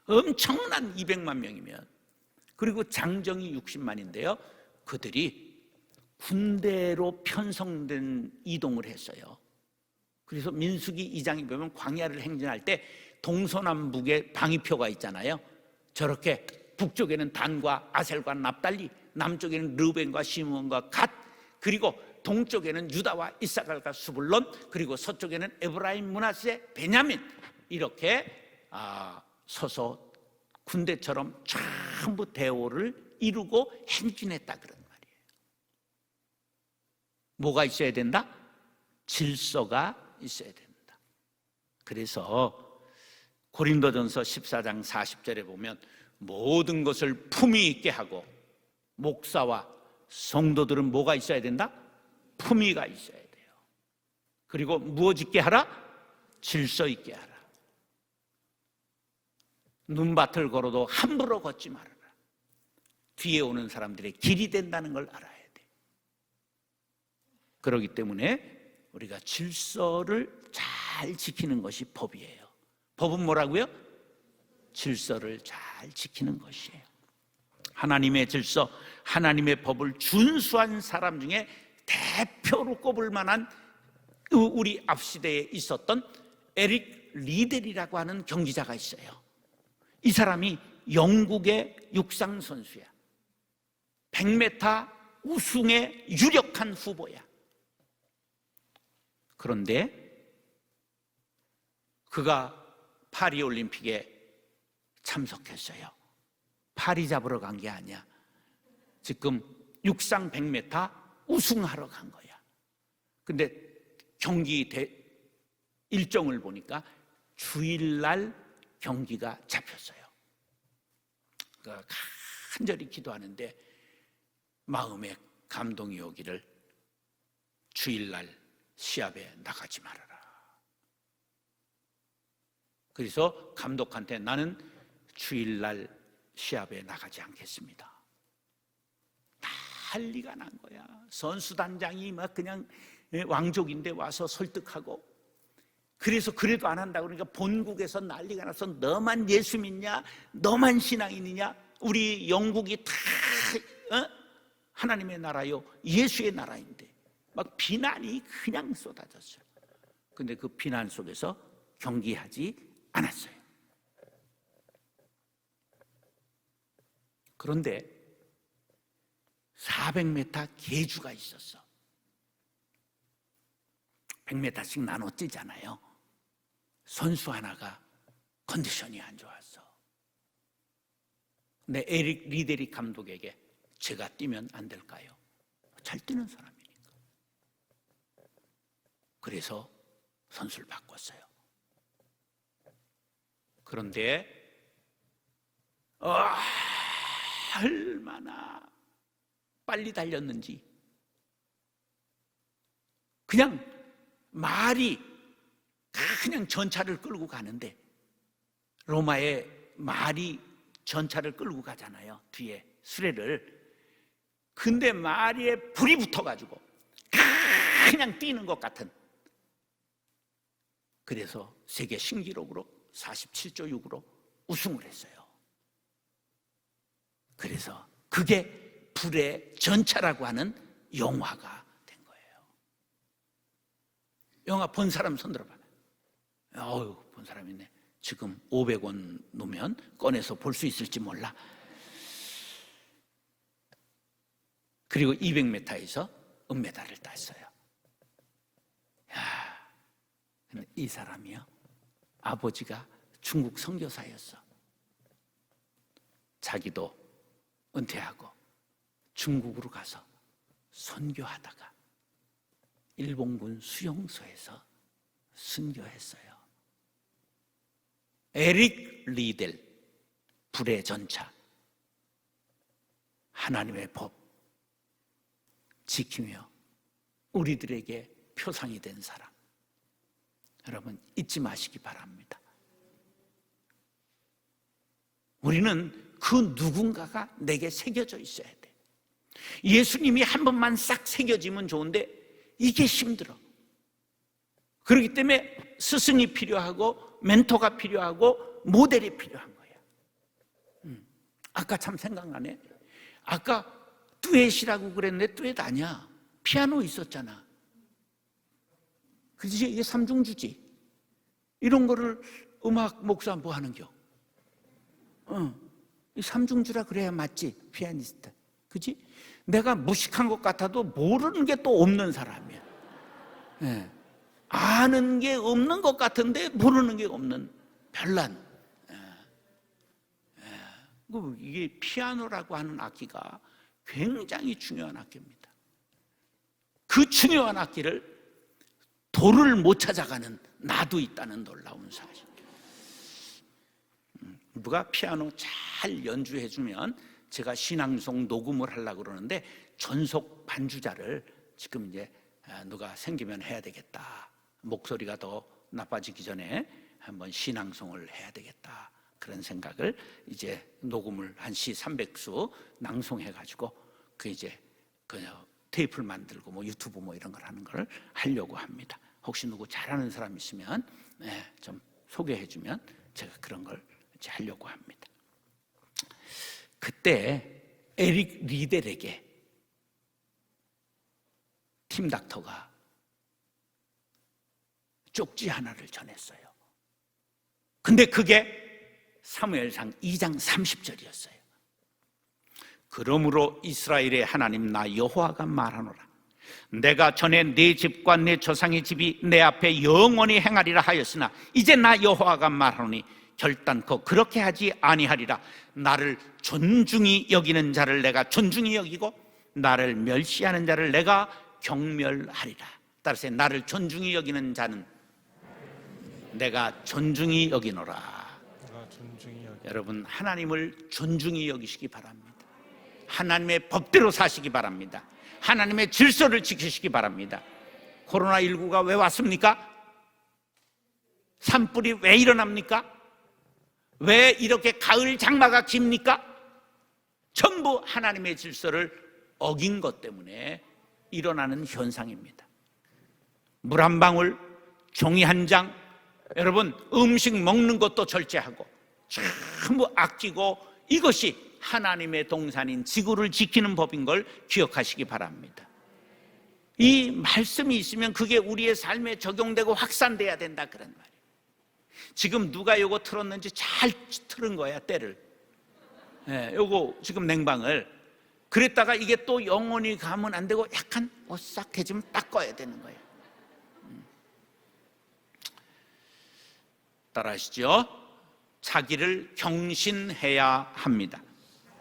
엄청난 200만 명이면. 그리고 장정이 60만인데요 그들이 군대로 편성된 이동을 했어요. 그래서 민수기 2장에 보면 광야를 행진할 때 동서남북에 방위표가 있잖아요. 저렇게 북쪽에는 단과 아셀과 납달리, 남쪽에는 르벤과 시므온과 갓, 그리고 동쪽에는 유다와 이사갈과 수불론, 그리고 서쪽에는 에브라임, 므낫세, 베냐민, 이렇게 서서 군대처럼 전부 대오를 이루고 행진했다 그런 말이에요. 뭐가 있어야 된다? 질서가 있어야 된다. 그래서 고린도전서 14장 40절에 보면 모든 것을 품위 있게 하고, 목사와 성도들은 뭐가 있어야 된다? 품위가 있어야 돼요. 그리고 무엇 있게 하라? 질서 있게 하라. 눈밭을 걸어도 함부로 걷지 말아라. 뒤에 오는 사람들의 길이 된다는 걸 알아야 돼. 그렇기 때문에 우리가 질서를 잘 지키는 것이 법이에요. 법은 뭐라고요? 질서를 잘 지키는 것이에요. 하나님의 질서, 하나님의 법을 준수한 사람 중에 대표로 꼽을 만한 우리 앞시대에 있었던 에릭 리델이라고 하는 경기자가 있어요. 이 사람이 영국의 육상 선수야. 100m 우승의 유력한 후보야. 그런데 그가 파리올림픽에 참석했어요. 파리 잡으러 간 게 아니야. 지금 육상 100m 우승하러 간 거야. 근데 경기 일정을 보니까 주일날 경기가 잡혔어요. 간절히 기도하는데 마음에 감동이 오기를 주일날 시합에 나가지 말아라. 그래서 감독한테 나는 주일날 시합에 나가지 않겠습니다. 난리가 난 거야. 선수단장이 막 그냥 왕족인데 와서 설득하고, 그래서 그래도 안 한다고 그러니까 본국에서 난리가 나서 너만 예수 믿냐? 너만 신앙인이냐? 우리 영국이 다 하나님의 나라요, 예수의 나라인데 막 비난이 그냥 쏟아졌어요. 근데 그 비난 속에서 경기하지 않았어요. 그런데 400m 계주가 있었어. 100m씩 나눠 뛰잖아요. 선수 하나가 컨디션이 안 좋았어. 근데 에릭 리데리 감독에게 제가 뛰면 안 될까요? 잘 뛰는 사람이니까. 그래서 선수를 바꿨어요. 그런데 얼마나 빨리 달렸는지, 그냥 말이 그냥 전차를 끌고 가는데, 로마의 말이 전차를 끌고 가잖아요, 뒤에 수레를. 근데 말에 불이 붙어가지고 그냥 뛰는 것 같은. 그래서 세계 신기록으로 47조 6으로 우승을 했어요. 그래서 그게 불의 전차라고 하는 영화가 된 거예요. 영화 본 사람 손 들어봐요. 본 사람 있네. 지금 500원 놓으면 꺼내서 볼 수 있을지 몰라. 그리고 200m에서 은메달을 땄어요. 근데 이 사람이요, 아버지가 중국 선교사였어. 자기도 은퇴하고 중국으로 가서 선교하다가 일본군 수용소에서 순교했어요. 에릭 리델, 불의 전차, 하나님의 법 지키며 우리들에게 표상이 된 사람, 여러분 잊지 마시기 바랍니다. 우리는 그 누군가가 내게 새겨져 있어야 돼. 예수님이 한 번만 싹 새겨지면 좋은데 이게 힘들어. 그렇기 때문에 스승이 필요하고 멘토가 필요하고 모델이 필요한 거야. 아까 참 생각나네. 아까 듀엣이라고 그랬는데 듀엣 아니야. 피아노 있었잖아. 그치? 이게 삼중주지. 이런 거를 음악 목사 뭐 하는겨? 삼중주라 그래야 맞지, 피아니스트. 그치? 내가 무식한 것 같아도 모르는 게 또 없는 사람이야. 네. 아는 게 없는 것 같은데 모르는 게 없는 별난. 이게 피아노라고 하는 악기가 굉장히 중요한 악기입니다. 그 중요한 악기를 도를 못 찾아가는 나도 있다는 놀라운 사실. 누가 피아노 잘 연주해주면 제가 신앙송 녹음을 하려고 그러는데 전속 반주자를 지금 이제 누가 생기면 해야 되겠다. 목소리가 더 나빠지기 전에 한번 신앙송을 해야 되겠다. 그런 생각을 이제 녹음을 한 시 300수 낭송해가지고 그 이제 그 테이프를 만들고 뭐 유튜브 뭐 이런 걸 하는 걸 하려고 합니다. 혹시 누구 잘하는 사람 있으면 좀 소개해주면 제가 그런 걸 이제 하려고 합니다. 그때 에릭 리델에게 팀 닥터가 쪽지 하나를 전했어요. 근데 그게 사무엘상 2장 30절이었어요. 그러므로 이스라엘의 하나님 나 여호와가 말하노라. 내가 전에 내 집과 내 조상의 집이 내 앞에 영원히 행하리라 하였으나 이제 나 여호와가 말하노니 결단코 그렇게 하지 아니하리라. 나를 존중히 여기는 자를 내가 존중히 여기고 나를 멸시하는 자를 내가 경멸하리라. 따라서 나를 존중히 여기는 자는 내가 존중히 여기노라. 내가 존중히 여기. 여러분, 하나님을 존중히 여기시기 바랍니다. 하나님의 법대로 사시기 바랍니다. 하나님의 질서를 지키시기 바랍니다. 코로나19가 왜 왔습니까? 산불이 왜 일어납니까? 왜 이렇게 가을 장마가 깁니까? 전부 하나님의 질서를 어긴 것 때문에 일어나는 현상입니다. 물 한 방울, 종이 한 장, 여러분 음식 먹는 것도 절제하고 전부 아끼고, 이것이 하나님의 동산인 지구를 지키는 법인 걸 기억하시기 바랍니다. 이 말씀이 있으면 그게 우리의 삶에 적용되고 확산돼야 된다, 그런 말이에요. 지금 누가 이거 틀었는지 잘 틀은 거야, 때를. 요거 지금 냉방을. 그랬다가 이게 또 영원히 가면 안 되고 약간 오싹해지면 딱 꺼야 되는 거예요. 따라하시죠. 자기를 경신해야 합니다.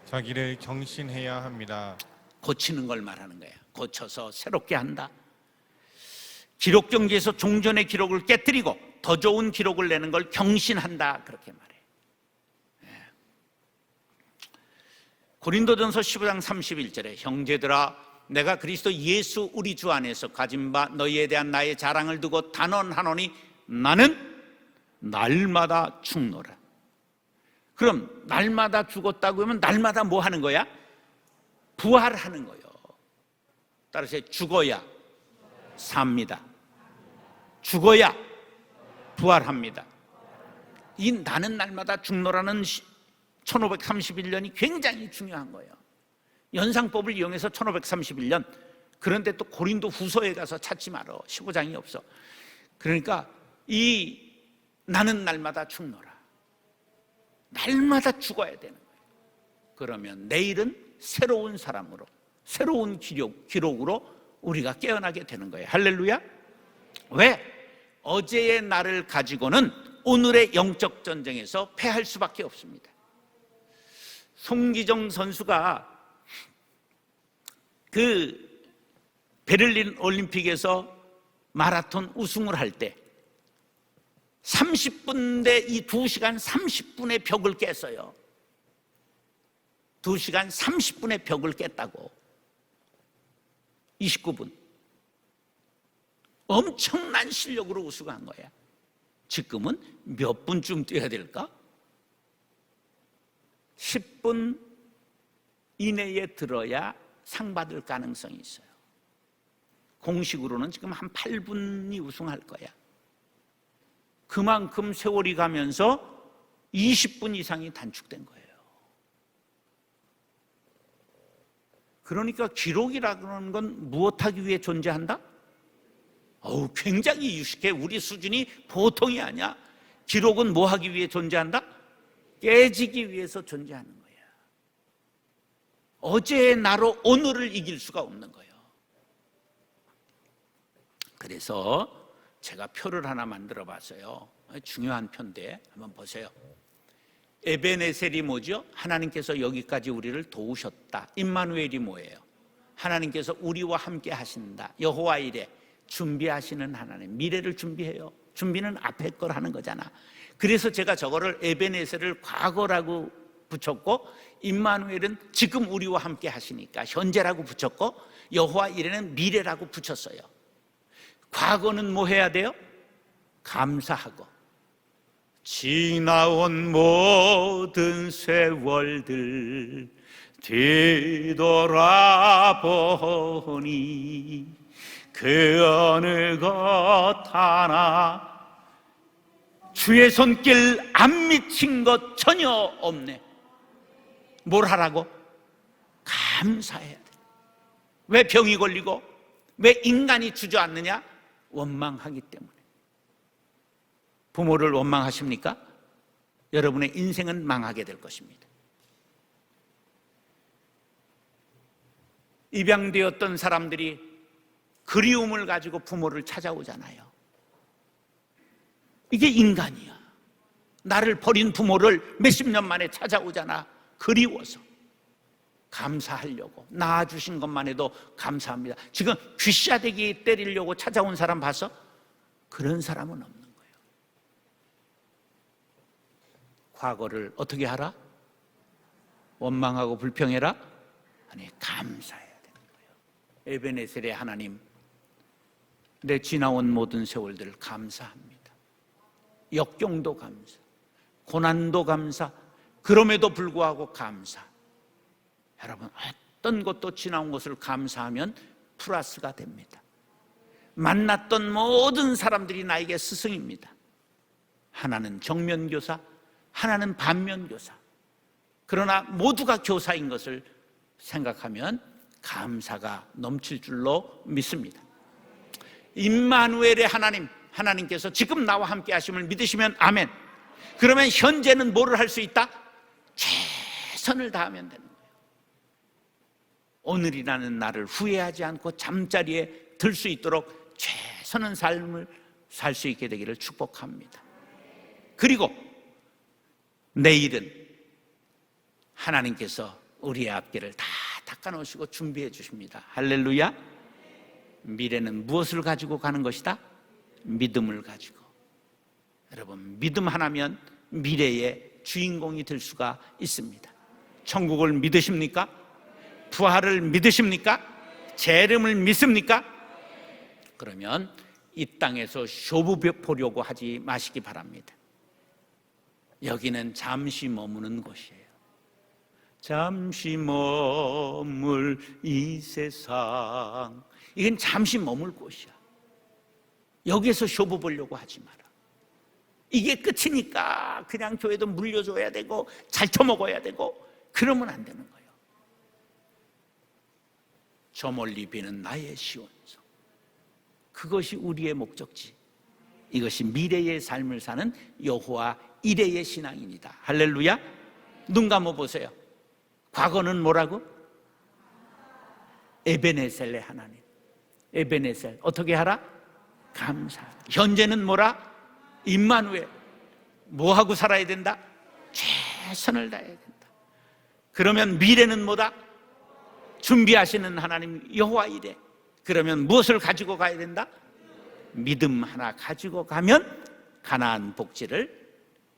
자기를 경신해야 합니다. 고치는 걸 말하는 거예요. 고쳐서 새롭게 한다. 기록 경기에서 종전의 기록을 깨뜨리고 더 좋은 기록을 내는 걸 경신한다, 그렇게 말해요. 고린도전서 15장 31절에 형제들아, 내가 그리스도 예수 우리 주 안에서 가진 바 너희에 대한 나의 자랑을 두고 단언하노니 나는 날마다 죽노라. 그럼 날마다 죽었다고 하면 날마다 뭐 하는 거야? 부활하는 거예요. 따라서 죽어야 삽니다. 죽어야 부활합니다. 이 나는 날마다 죽노라는 1531년이 굉장히 중요한 거예요. 연상법을 이용해서 1531년. 그런데 또 고린도 후서에 가서 찾지 말어. 15장이 없어. 그러니까 이 나는 날마다 죽노라. 날마다 죽어야 되는 거예요. 그러면 내일은 새로운 사람으로, 새로운 기록으로 우리가 깨어나게 되는 거예요. 할렐루야. 왜? 어제의 나를 가지고는 오늘의 영적 전쟁에서 패할 수밖에 없습니다. 송기정 선수가 그 베를린 올림픽에서 마라톤 우승을 할 때 30분대 이 2시간 30분의 벽을 깼어요. 2시간 30분의 벽을 깼다고. 29분. 엄청난 실력으로 우승한 거야. 지금은 몇 분쯤 뛰어야 될까? 10분 이내에 들어야 상 받을 가능성이 있어요. 공식으로는 지금 한 8분이 우승할 거야. 그만큼 세월이 가면서 20분 이상이 단축된 거예요. 그러니까 기록이라는 건 무엇하기 위해 존재한다? 굉장히 유식해. 우리 수준이 보통이 아니야. 기록은 뭐 하기 위해 존재한다? 깨지기 위해서 존재하는 거야. 어제의 나로 오늘을 이길 수가 없는 거예요. 그래서 제가 표를 하나 만들어 봤어요. 중요한 표인데 한번 보세요. 에베네셀이 뭐죠? 하나님께서 여기까지 우리를 도우셨다. 임마누엘이 뭐예요? 하나님께서 우리와 함께 하신다. 여호와 이레, 준비하시는 하나님. 미래를 준비해요. 준비는 앞에 걸 하는 거잖아. 그래서 제가 저거를 에베네셀을 과거라고 붙였고, 임마누엘은 지금 우리와 함께 하시니까 현재라고 붙였고, 여호와 이레는 미래라고 붙였어요. 과거는 뭐 해야 돼요? 감사하고, 지나온 모든 세월들 뒤돌아보니 그 어느 것 하나 주의 손길 안 미친 것 전혀 없네. 뭘 하라고? 감사해야 돼. 왜 병이 걸리고 왜 인간이 주저앉느냐? 원망하기 때문에. 부모를 원망하십니까? 여러분의 인생은 망하게 될 것입니다. 입양되었던 사람들이 그리움을 가지고 부모를 찾아오잖아요. 이게 인간이야. 나를 버린 부모를 몇십 년 만에 찾아오잖아. 그리워서 감사하려고, 낳아주신 것만 해도 감사합니다. 지금 귀싸대기 때리려고 찾아온 사람 봐서 그런 사람은 없는 거예요. 과거를 어떻게 하라? 원망하고 불평해라? 아니, 감사해야 되는 거예요. 에베네셀의 하나님, 내 지나온 모든 세월들을 감사합니다. 역경도 감사, 고난도 감사, 그럼에도 불구하고 감사. 여러분, 어떤 것도 지나온 것을 감사하면 플러스가 됩니다. 만났던 모든 사람들이 나에게 스승입니다. 하나는 정면교사, 하나는 반면교사. 그러나 모두가 교사인 것을 생각하면 감사가 넘칠 줄로 믿습니다. 임마누엘의 하나님, 하나님께서 지금 나와 함께 하심을 믿으시면 아멘. 그러면 현재는 뭐를 할 수 있다? 최선을 다하면 되는 거예요. 오늘이라는 날을 후회하지 않고 잠자리에 들 수 있도록 최선의 삶을 살 수 있게 되기를 축복합니다. 그리고 내일은 하나님께서 우리의 앞길을 다 닦아놓으시고 준비해 주십니다. 할렐루야. 미래는 무엇을 가지고 가는 것이다? 믿음을 가지고. 여러분, 믿음 하나면 미래의 주인공이 될 수가 있습니다. 천국을 믿으십니까? 부활을 믿으십니까? 재림을 믿습니까? 그러면 이 땅에서 쇼부 보려고 하지 마시기 바랍니다. 여기는 잠시 머무는 곳이에요. 잠시 머물 이 세상, 이건 잠시 머물 곳이야. 여기에서 쇼부 보려고 하지 마라. 이게 끝이니까 그냥 교회도 물려줘야 되고 잘 처먹어야 되고 그러면 안 되는 거예요. 저 멀리 비는 나의 시온성, 그것이 우리의 목적지. 이것이 미래의 삶을 사는 여호와 이레의 신앙입니다. 할렐루야. 눈 감아 보세요. 과거는 뭐라고? 에베네셀의 하나님, 에베네셀, 어떻게 하라? 감사. 현재는 뭐라? 임마누엘. 뭐하고 살아야 된다? 최선을 다해야 된다. 그러면 미래는 뭐다? 준비하시는 하나님 여호와 이레. 그러면 무엇을 가지고 가야 된다? 믿음 하나 가지고 가면 가나안 복지를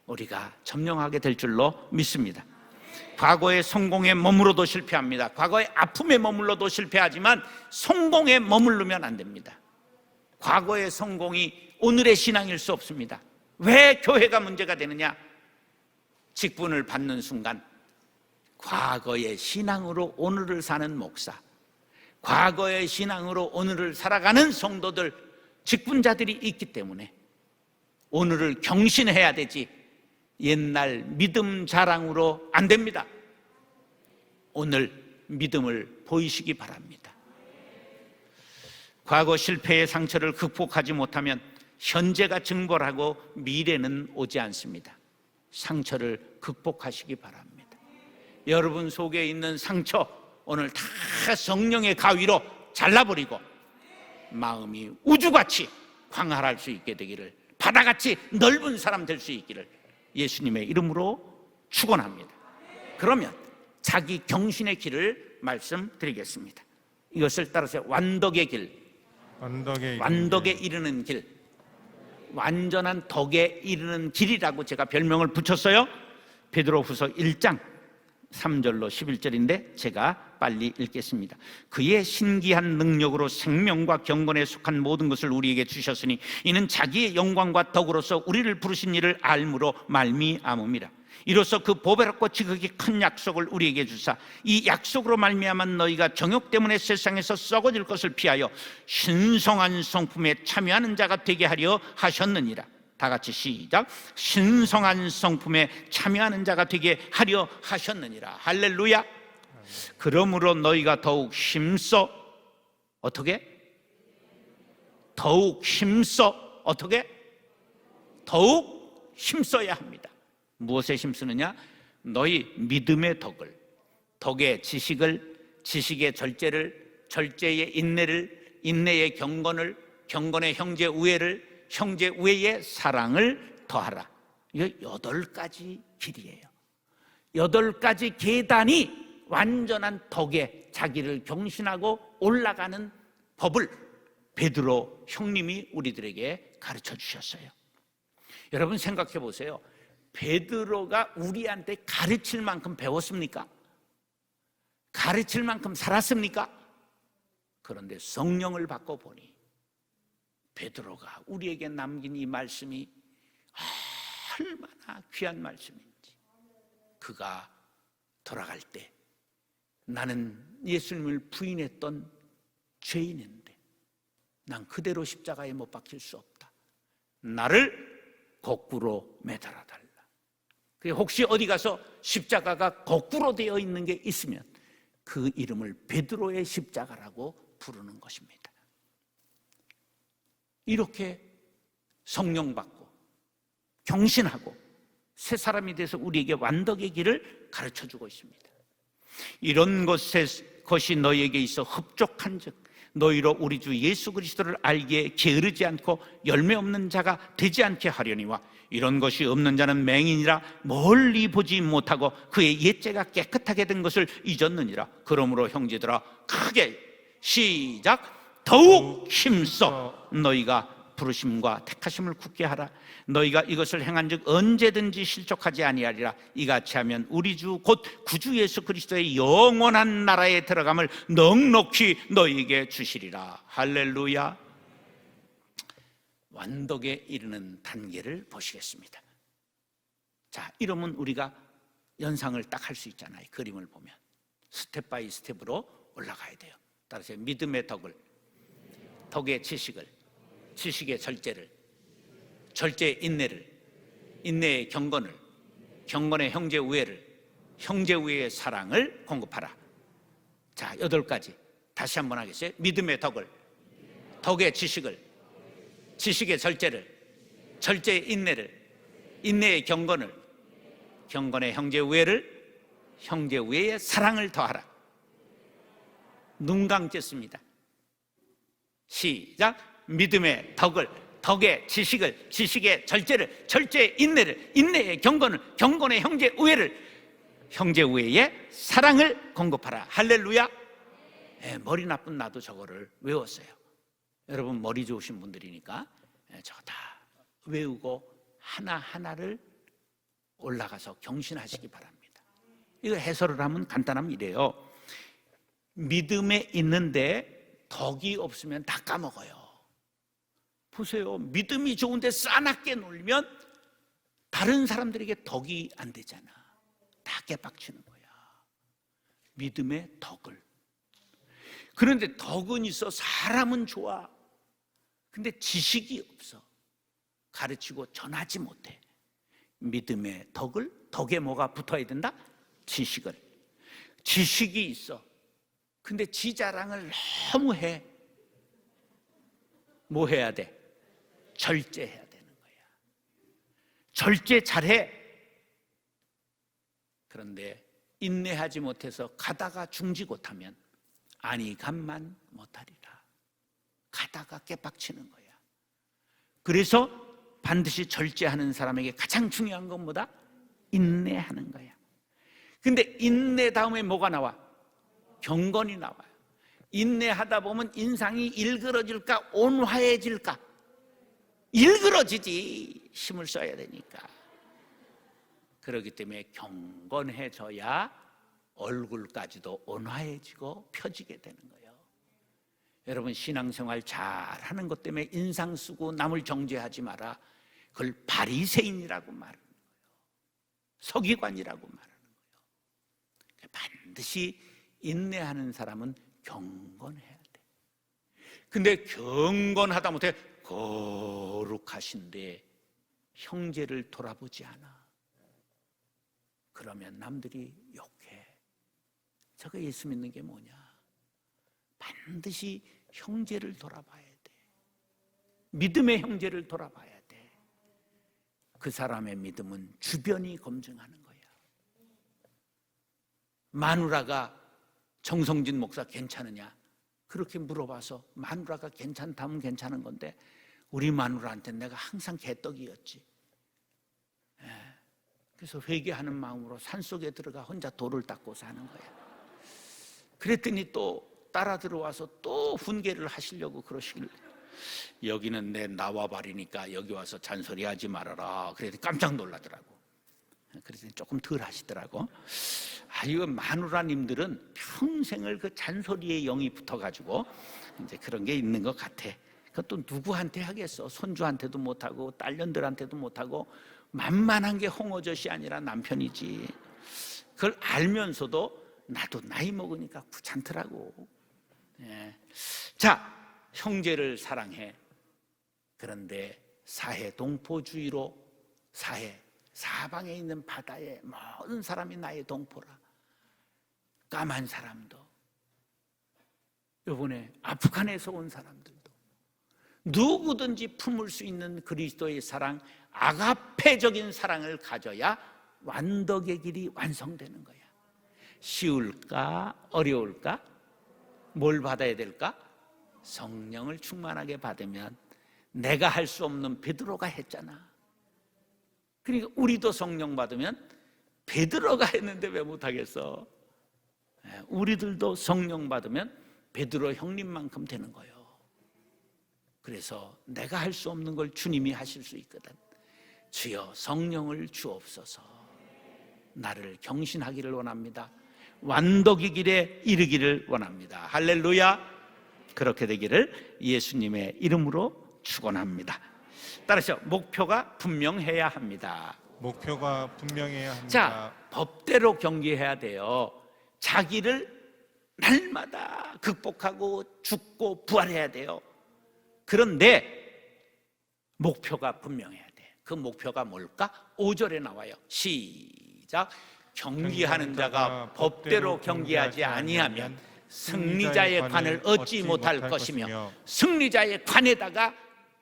우리가 점령하게 될 줄로 믿습니다. 과거의 성공에 머무러도 실패합니다. 과거의 아픔에 머물러도 실패하지만 성공에 머무르면 안 됩니다. 과거의 성공이 오늘의 신앙일 수 없습니다. 왜 교회가 문제가 되느냐? 직분을 받는 순간 과거의 신앙으로 오늘을 사는 목사, 과거의 신앙으로 오늘을 살아가는 성도들, 직분자들이 있기 때문에 오늘을 경신해야 되지 옛날 믿음 자랑으로 안 됩니다. 오늘 믿음을 보이시기 바랍니다. 과거 실패의 상처를 극복하지 못하면 현재가 증벌하고 미래는 오지 않습니다. 상처를 극복하시기 바랍니다. 여러분 속에 있는 상처 오늘 다 성령의 가위로 잘라버리고 마음이 우주같이 광활할 수 있게 되기를, 바다같이 넓은 사람 될 수 있기를 예수님의 이름으로 축원합니다. 그러면 자기 경신의 길을 말씀드리겠습니다. 이것을 따라서 완덕의 길, 완덕에 이르는 길, 완전한 덕에 이르는 길이라고 제가 별명을 붙였어요. 베드로후서 1장 3절로 11절인데 제가 빨리 읽겠습니다. 그의 신기한 능력으로 생명과 경건에 속한 모든 것을 우리에게 주셨으니 이는 자기의 영광과 덕으로서 우리를 부르신 이를 알므로 말미암음이라. 이로써 그 보배롭고 지극히 큰 약속을 우리에게 주사 이 약속으로 말미암아 너희가 정욕 때문에 세상에서 썩어질 것을 피하여 신성한 성품에 참여하는 자가 되게 하려 하셨느니라. 다 같이 시작. 신성한 성품에 참여하는 자가 되게 하려 하셨느니라. 할렐루야. 그러므로 너희가 더욱 힘써, 어떻게? 더욱 힘써, 어떻게? 더욱 힘써야 합니다. 무엇에 힘쓰느냐? 너희 믿음의 덕을, 덕의 지식을, 지식의 절제를, 절제의 인내를, 인내의 경건을, 경건의 형제 우애를, 형제 우애의 사랑을 더하라. 이거 8가지 길이에요. 8가지 계단이 완전한 덕에 자기를 경신하고 올라가는 법을 베드로 형님이 우리들에게 가르쳐 주셨어요. 여러분 생각해 보세요. 베드로가 우리한테 가르칠 만큼 배웠습니까? 가르칠 만큼 살았습니까? 그런데 성령을 받고 보니 베드로가 우리에게 남긴 이 말씀이 얼마나 귀한 말씀인지. 그가 돌아갈 때 나는 예수님을 부인했던 죄인인데 난 그대로 십자가에 못 박힐 수 없다. 나를 거꾸로 매달아 달라. 혹시 어디 가서 십자가가 거꾸로 되어 있는 게 있으면 그 이름을 베드로의 십자가라고 부르는 것입니다. 이렇게 성령 받고 경신하고 새 사람이 돼서 우리에게 완덕의 길을 가르쳐주고 있습니다. 이런 것이 너희에게 있어 흡족한즉 너희로 우리 주 예수 그리스도를 알기에 게으르지 않고 열매 없는 자가 되지 않게 하려니와 이런 것이 없는 자는 맹인이라 멀리 보지 못하고 그의 옛죄가 깨끗하게 된 것을 잊었느니라. 그러므로 형제들아 크게 시작 더욱 힘써 너희가 부르심과 택하심을 굳게 하라. 너희가 이것을 행한즉 언제든지 실족하지 아니하리라. 이같이 하면 우리 주 곧 구주 예수 그리스도의 영원한 나라에 들어감을 넉넉히 너희에게 주시리라. 할렐루야. 완덕에 이르는 단계를 보시겠습니다. 자, 이러면 우리가 연상을 딱 할 수 있잖아요. 그림을 보면 스텝 바이 스텝으로 올라가야 돼요. 따라서 믿음의 덕을, 덕의 지식을, 지식의 절제를, 절제의 인내를, 인내의 경건을, 경건의 형제 우애를, 형제 우애의 사랑을 공급하라. 자, 8가지 다시 한번 하겠어요? 믿음의 덕을, 덕의 지식을, 지식의 절제를, 절제의 인내를, 인내의 경건을, 경건의 형제 우애를, 형제 우애의 사랑을 더하라. 눈 감겠습니다. 시작. 믿음의 덕을, 덕의 지식을, 지식의 절제를, 절제의 인내를, 인내의 경건을, 경건의 형제 우애를, 형제 우애의 사랑을 공급하라. 할렐루야. 머리 나쁜 나도 저거를 외웠어요. 여러분 머리 좋으신 분들이니까 저거 다 외우고 하나하나를 올라가서 경신하시기 바랍니다. 이거 해설을 하면 간단하면 이래요. 믿음에 있는데 덕이 없으면 다 까먹어요. 보세요. 믿음이 좋은데 싸납게 놀면 다른 사람들에게 덕이 안 되잖아. 다 깨박치는 거야. 믿음의 덕을. 그런데 덕은 있어. 사람은 좋아. 근데 지식이 없어. 가르치고 전하지 못해. 믿음의 덕을, 덕에 뭐가 붙어야 된다? 지식을. 지식이 있어. 근데 지 자랑을 너무 해. 뭐 해야 돼? 절제해야 되는 거야. 절제 잘해. 그런데 인내하지 못해서 가다가 중지 못하면 아니 간만 못하리라. 가다가 깨박치는 거야. 그래서 반드시 절제하는 사람에게 가장 중요한 건 뭐다? 인내하는 거야. 근데 인내 다음에 뭐가 나와? 경건이 나와요. 인내하다 보면 인상이 일그러질까 온화해질까? 일그러지지. 힘을 써야 되니까. 그렇기 때문에 경건해져야 얼굴까지도 온화해지고 펴지게 되는 거예요. 여러분 신앙생활 잘하는 것 때문에 인상 쓰고 남을 정죄하지 마라. 그걸 바리새인이라고 말하는 거예요. 서기관이라고 말하는 거예요. 반드시 인내하는 사람은 경건해야 돼. 근데 경건하다 못해 거룩하신데 형제를 돌아보지 않아. 그러면 남들이 욕해. 저거 예수 믿는 게 뭐냐? 반드시 형제를 돌아봐야 돼. 믿음의 형제를 돌아봐야 돼. 그 사람의 믿음은 주변이 검증하는 거야. 마누라가 정성진 목사 괜찮으냐? 그렇게 물어봐서 마누라가 괜찮다면 괜찮은 건데 우리 마누라한테 내가 항상 개떡이었지. 그래서 회개하는 마음으로 산속에 들어가 혼자 돌을 닦고 사는 거야. 그랬더니 또 따라 들어와서 또 훈계를 하시려고 그러시길래, 여기는 내 나와바리니까 여기 와서 잔소리하지 말아라. 그랬더니 깜짝 놀라더라고. 그랬더니 조금 덜 하시더라고. 이거 마누라님들은 평생을 그 잔소리의 영이 붙어가지고 이제 그런 게 있는 것 같아. 그것도 누구한테 하겠어? 손주한테도 못하고 딸년들한테도 못하고, 만만한 게 홍어젓이 아니라 남편이지. 그걸 알면서도 나도 나이 먹으니까 귀찮더라고. 예. 자, 형제를 사랑해. 그런데 사해 동포주의로 사방에 있는 바다에 모든 사람이 나의 동포라. 까만 사람도, 이번에 아프간에서 온 사람들도 누구든지 품을 수 있는 그리스도의 사랑, 아가페적인 사랑을 가져야 완덕의 길이 완성되는 거야. 쉬울까? 어려울까? 뭘 받아야 될까? 성령을 충만하게 받으면, 내가 할 수 없는 베드로가 했잖아. 그러니까 우리도 성령 받으면, 베드로가 했는데 왜 못하겠어? 우리들도 성령 받으면 베드로 형님만큼 되는 거예요. 그래서 내가 할 수 없는 걸 주님이 하실 수 있거든. 주여 성령을 주옵소서. 나를 경신하기를 원합니다. 완덕의 길에 이르기를 원합니다. 할렐루야. 그렇게 되기를 예수님의 이름으로 축원합니다. 따라서 목표가 분명해야 합니다. 목표가 분명해야 합니다. 자, 법대로 경기해야 돼요. 자기를 날마다 극복하고 죽고 부활해야 돼요. 그런데 목표가 분명해야 돼. 그 목표가 뭘까? 5절에 나와요. 시작. 경기하는 자가 법대로 경기하지 아니하면 승리자의 관을 얻지 못할 것이며, 승리자의 관에다가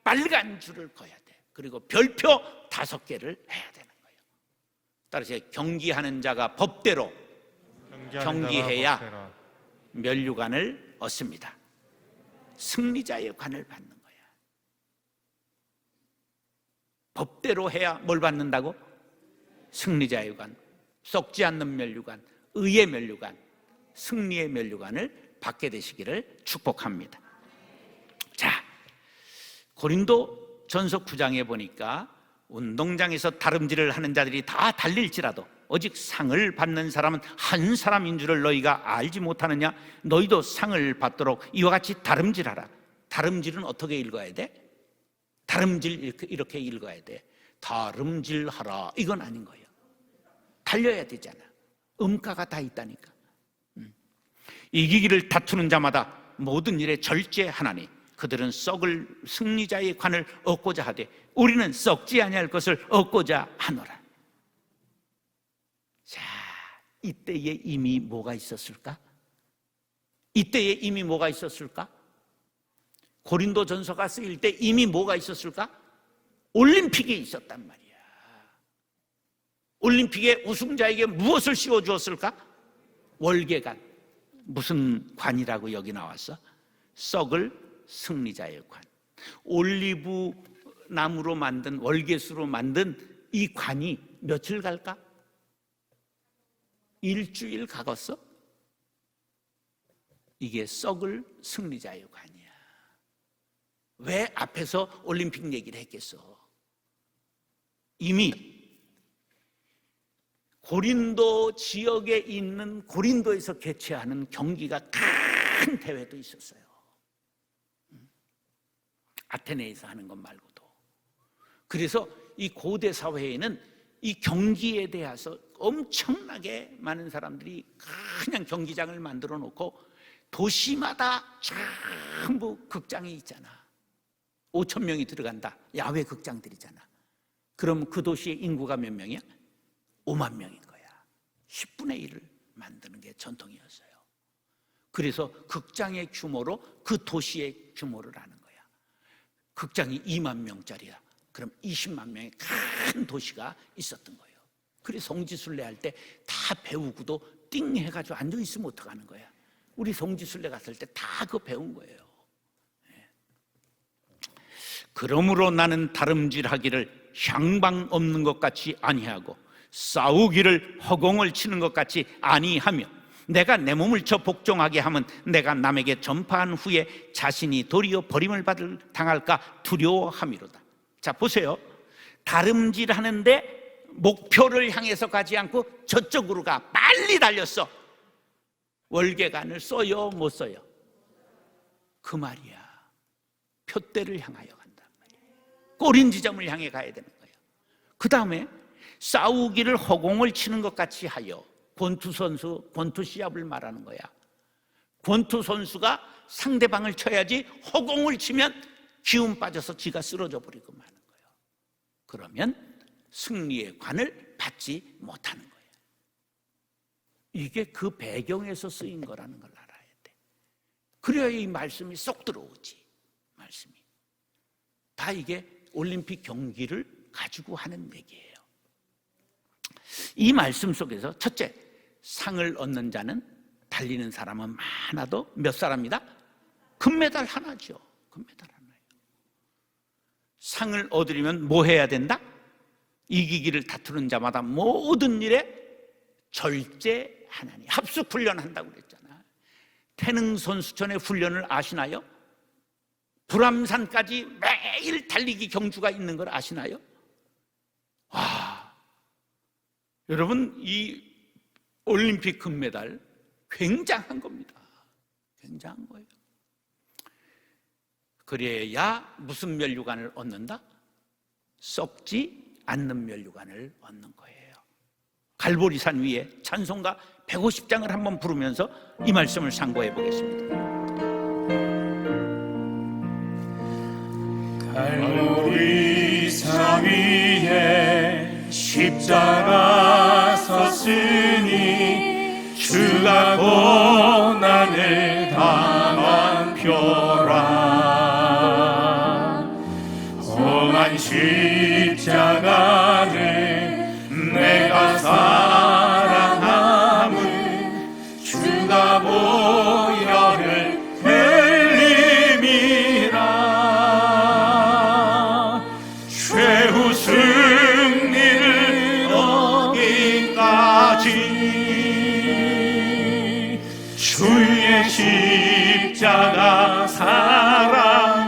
빨간 줄을 그어야 돼. 그리고 별표 5개를 해야 되는 거예요. 따라서 경기하는 자가 법대로 경기해야 면류관을 얻습니다. 승리자의 관을 받는 거야. 법대로 해야 뭘 받는다고? 승리자의 관, 썩지 않는 면류관, 의의 면류관, 승리의 면류관을 받게 되시기를 축복합니다. 자, 고린도 전서 9장에 보니까 운동장에서 다름질을 하는 자들이 다 달릴지라도 오직 상을 받는 사람은 한 사람인 줄을 너희가 알지 못하느냐? 너희도 상을 받도록 이와 같이 다름질하라. 다름질은 어떻게 읽어야 돼? 다름질 이렇게 읽어야 돼. 다름질하라 이건 아닌 거예요. 달려야 되잖아. 음가가 다 있다니까. 이기기를 다투는 자마다 모든 일에 절제하나니 그들은 썩을 승리자의 관을 얻고자 하되 우리는 썩지 아니할 것을 얻고자 하노라. 자, 이때에 이미 뭐가 있었을까? 이때에 이미 뭐가 있었을까? 고린도 전서가 쓰일 때 이미 뭐가 있었을까? 올림픽이 있었단 말이야. 올림픽에 우승자에게 무엇을 씌워주었을까? 월계관. 무슨 관이라고 여기 나왔어? 썩을 승리자의 관. 올리브 나무로 만든, 월계수로 만든 이 관이 며칠 갈까? 일주일 가겠어? 이게 썩을 승리자의 관이야. 왜 앞에서 올림픽 얘기를 했겠어? 이미 고린도 지역에 있는 고린도에서 개최하는 경기가 큰 대회도 있었어요. 아테네에서 하는 것 말고도. 그래서 이 고대 사회에는 이 경기에 대해서 엄청나게 많은 사람들이 그냥 경기장을 만들어 놓고 도시마다 전부 극장이 있잖아. 5천 명이 들어간다. 야외 극장들이잖아. 그럼 그 도시의 인구가 몇 명이야? 5만 명인 거야. 10분의 1을 만드는 게 전통이었어요. 그래서 극장의 규모로 그 도시의 규모를 아는 거야. 극장이 2만 명짜리야. 그럼 20만 명의 큰 도시가 있었던 거예요. 그래서 성지순례 할 때 다 배우고도 띵 해가지고 앉아있으면 어떡하는 거야. 우리 성지순례 갔을 때 다 그거 배운 거예요. 그러므로 나는 다름질하기를 향방 없는 것 같이 아니하고 싸우기를 허공을 치는 것 같이 아니하며 내가 내 몸을 저 복종하게 하면 내가 남에게 전파한 후에 자신이 도리어 버림을 당할까 두려워함이로다. 자, 보세요. 다름질하는데 목표를 향해서 가지 않고 저쪽으로 가. 빨리 달렸어. 월계관을 써요, 못 써요? 그 말이야. 표대를 향하여 간단 말이야. 꼬린 지점을 향해 가야 되는 거예요. 그 다음에 싸우기를 허공을 치는 것 같이 하여, 권투 선수, 권투 시합을 말하는 거야. 권투 선수가 상대방을 쳐야지 허공을 치면 기운 빠져서 지가 쓰러져 버리고 마는 거예요. 그러면 승리의 관을 받지 못하는 거예요. 이게 그 배경에서 쓰인 거라는 걸 알아야 돼. 그래야 이 말씀이 쏙 들어오지. 말씀이 다 이게 올림픽 경기를 가지고 하는 얘기예요. 이 말씀 속에서 첫째, 상을 얻는 자는, 달리는 사람은 많아도 몇 사람이다? 금메달 하나죠. 금메달 하나예요. 상을 얻으려면 뭐 해야 된다? 이기기를 다투는 자마다 모든 일에 절제하나니. 합숙 훈련한다고 그랬잖아. 태능 선수촌의 훈련을 아시나요? 불암산까지 매일 달리기 경주가 있는 걸 아시나요? 와, 여러분, 이 올림픽 금메달 굉장한 겁니다. 굉장한 거예요. 그래야 무슨 면류관을 얻는다? 썩지 않는 면류관을 얻는 거예요. 갈보리산 위에 찬송가 150장을 한번 부르면서 이 말씀을 상고해 보겠습니다. 갈보리산 위에 십자가 섰으니 주가 고난을 당한 표라. 험한 십자가를 내가 사랑함은 주가 보혈을 흘림이라. 최후 승리를 얻기까지 주의 십자가 사랑하리.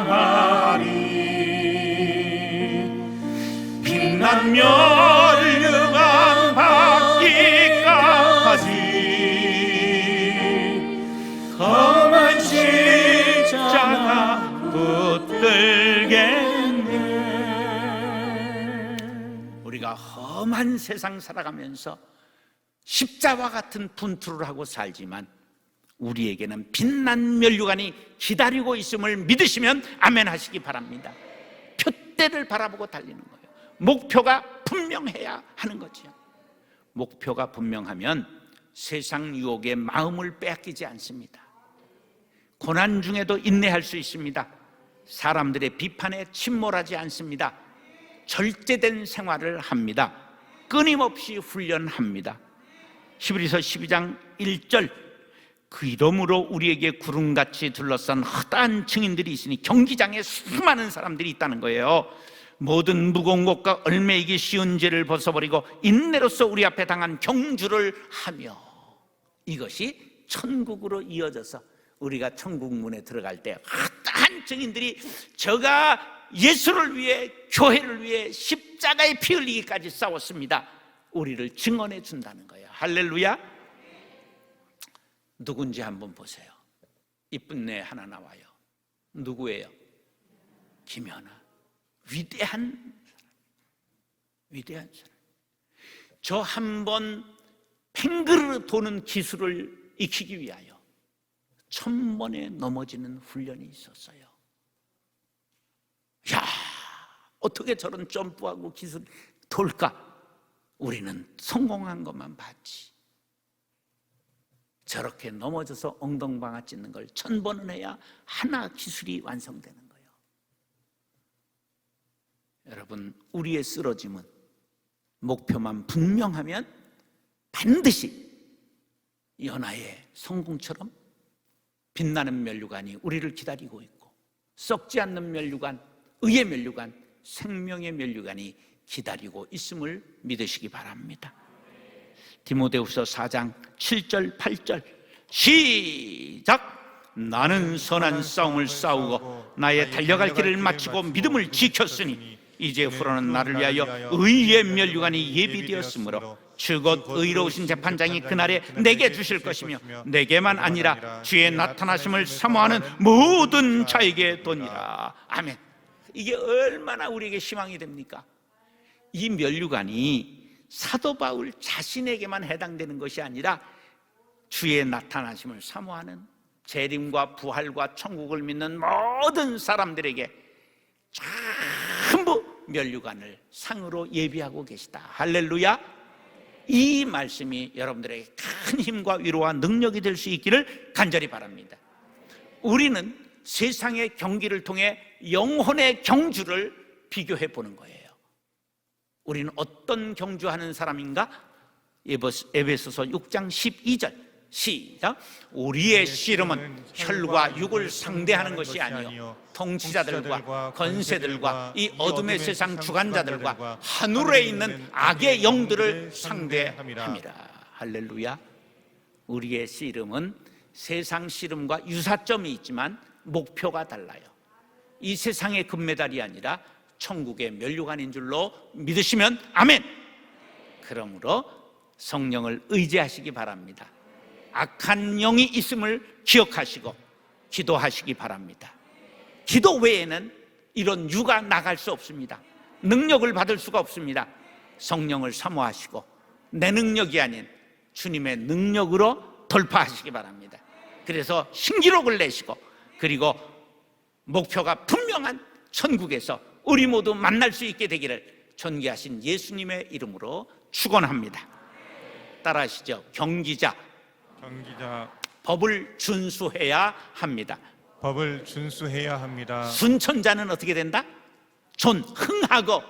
빛난 면류관 받기까지 험한 십자가 붙들겠네. 우리가 험한 세상 살아가면서 십자와 같은 분투를 하고 살지만 우리에게는 빛난 면류관이 기다리고 있음을 믿으시면 아멘 하시기 바랍니다. 표대를 바라보고 달리는 거예요. 목표가 분명해야 하는 거죠. 목표가 분명하면 세상 유혹에 마음을 빼앗기지 않습니다. 고난 중에도 인내할 수 있습니다. 사람들의 비판에 침몰하지 않습니다. 절제된 생활을 합니다. 끊임없이 훈련합니다. 히브리서 12장 1절, 그 이름으로 우리에게 구름같이 둘러싼 허다한 증인들이 있으니, 경기장에 수많은 사람들이 있다는 거예요. 모든 무거운 것과 얽매이기 쉬운 죄를 벗어버리고 인내로서 우리 앞에 당한 경주를 하며, 이것이 천국으로 이어져서 우리가 천국 문에 들어갈 때 허다한 증인들이 저가 예수를 위해, 교회를 위해 십자가에 피 흘리기까지 싸웠습니다. 우리를 증언해 준다는 거예요. 할렐루야. 누군지 한번 보세요. 이쁜 애 하나 나와요. 누구예요? 김연아. 위대한 사람. 위대한 사람. 저 한 번 팽그르 도는 기술을 익히기 위하여 1000번에 넘어지는 훈련이 있었어요. 야, 어떻게 저런 점프하고 기술 돌까? 우리는 성공한 것만 봤지. 저렇게 넘어져서 엉덩방아 찢는 걸 1000번은 해야 하나 기술이 완성되는 거예요. 여러분, 우리의 쓰러짐은 목표만 분명하면 반드시 연하의 성공처럼 빛나는 면류관이 우리를 기다리고 있고, 썩지 않는 면류관, 의의 면류관, 생명의 면류관이 기다리고 있음을 믿으시기 바랍니다. 디모데후서 4장 7절 8절 시작. 나는 선한 싸움을 싸우고 나의 달려갈 길을 마치고 믿음을 지켰으니 이제후로는 나를 위하여 의의 면류관이 예비되었으므로 주 곧 의로우신 재판장이 그날에 내게 주실 것이며 내게만 아니라 주의 나타나심을 사모하는 모든 자에게 도니라. 아멘. 이게 얼마나 우리에게 희망이 됩니까? 이 면류관이 사도 바울 자신에게만 해당되는 것이 아니라 주의 나타나심을 사모하는 재림과 부활과 천국을 믿는 모든 사람들에게 전부 면류관을 상으로 예비하고 계시다. 할렐루야. 이 말씀이 여러분들에게 큰 힘과 위로와 능력이 될 수 있기를 간절히 바랍니다. 우리는 세상의 경기를 통해 영혼의 경주를 비교해 보는 거예요. 우리는 어떤 경주하는 사람인가? 에베소서 6장 12절 시작. 우리의 씨름은 혈과 육을 상대하는 것이 아니요 통치자들과 권세들과 이 어둠의 세상 주관자들과 하늘에 있는 악의 영들을 상대함이라. 할렐루야. 우리의 씨름은 세상 씨름과 유사점이 있지만 목표가 달라요. 이 세상의 금메달이 아니라 천국의 면류관인 줄로 믿으시면 아멘. 그러므로 성령을 의지하시기 바랍니다. 악한 영이 있음을 기억하시고 기도하시기 바랍니다. 기도 외에는 이런 유가 나갈 수 없습니다. 능력을 받을 수가 없습니다. 성령을 사모하시고 내 능력이 아닌 주님의 능력으로 돌파하시기 바랍니다. 그래서 신기록을 내시고 그리고 목표가 분명한 천국에서 우리 모두 만날 수 있게 되기를 존귀하신 예수님의 이름으로 축원합니다. 따라하시죠. 경기자 법을 준수해야 합니다. 법을 준수해야 합니다. 순천자는 어떻게 된다? 흥하고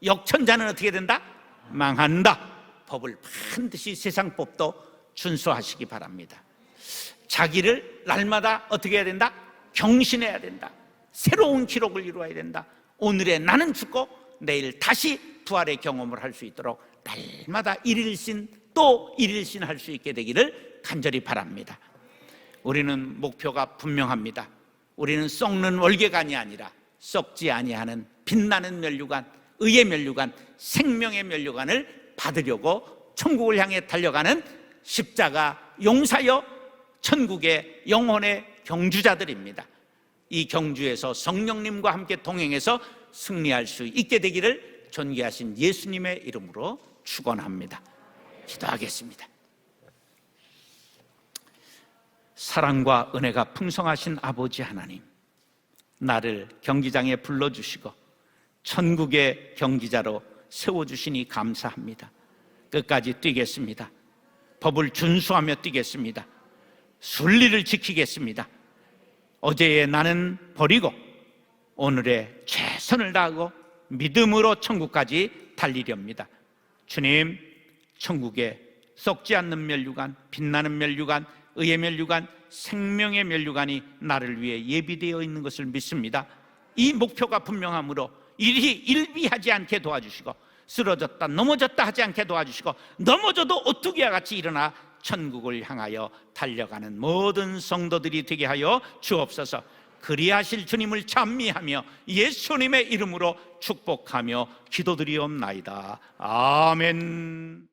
역천자는 어떻게 된다? 망한다. 법을 반드시 세상 법도 준수하시기 바랍니다. 자기를 날마다 어떻게 해야 된다? 경신해야 된다. 새로운 기록을 이루어야 된다. 오늘의 나는 죽고 내일 다시 부활의 경험을 할 수 있도록 날마다 일일신 또 일일신 할 수 있게 되기를 간절히 바랍니다. 우리는 목표가 분명합니다. 우리는 썩는 월계관이 아니라 썩지 아니하는 빛나는 면류관, 의의 면류관, 생명의 면류관을 받으려고 천국을 향해 달려가는 십자가 용사여 천국의 영혼의 경주자들입니다. 이 경주에서 성령님과 함께 동행해서 승리할 수 있게 되기를 존귀하신 예수님의 이름으로 축원합니다. 기도하겠습니다. 사랑과 은혜가 풍성하신 아버지 하나님, 나를 경기장에 불러주시고 천국의 경기자로 세워주시니 감사합니다. 끝까지 뛰겠습니다. 법을 준수하며 뛰겠습니다. 순리를 지키겠습니다. 어제의 나는 버리고 오늘의 최선을 다하고 믿음으로 천국까지 달리렵니다. 주님, 천국에 썩지 않는 면류관, 빛나는 면류관, 의의 면류관, 생명의 면류관이 나를 위해 예비되어 있는 것을 믿습니다. 이 목표가 분명하므로 일비하지 않게 도와주시고 쓰러졌다 넘어졌다 하지 않게 도와주시고 넘어져도 오뚜기와 같이 일어나 천국을 향하여 달려가는 모든 성도들이 되게 하여 주옵소서. 그리하실 주님을 찬미하며 예수님의 이름으로 축복하며 기도드리옵나이다. 아멘.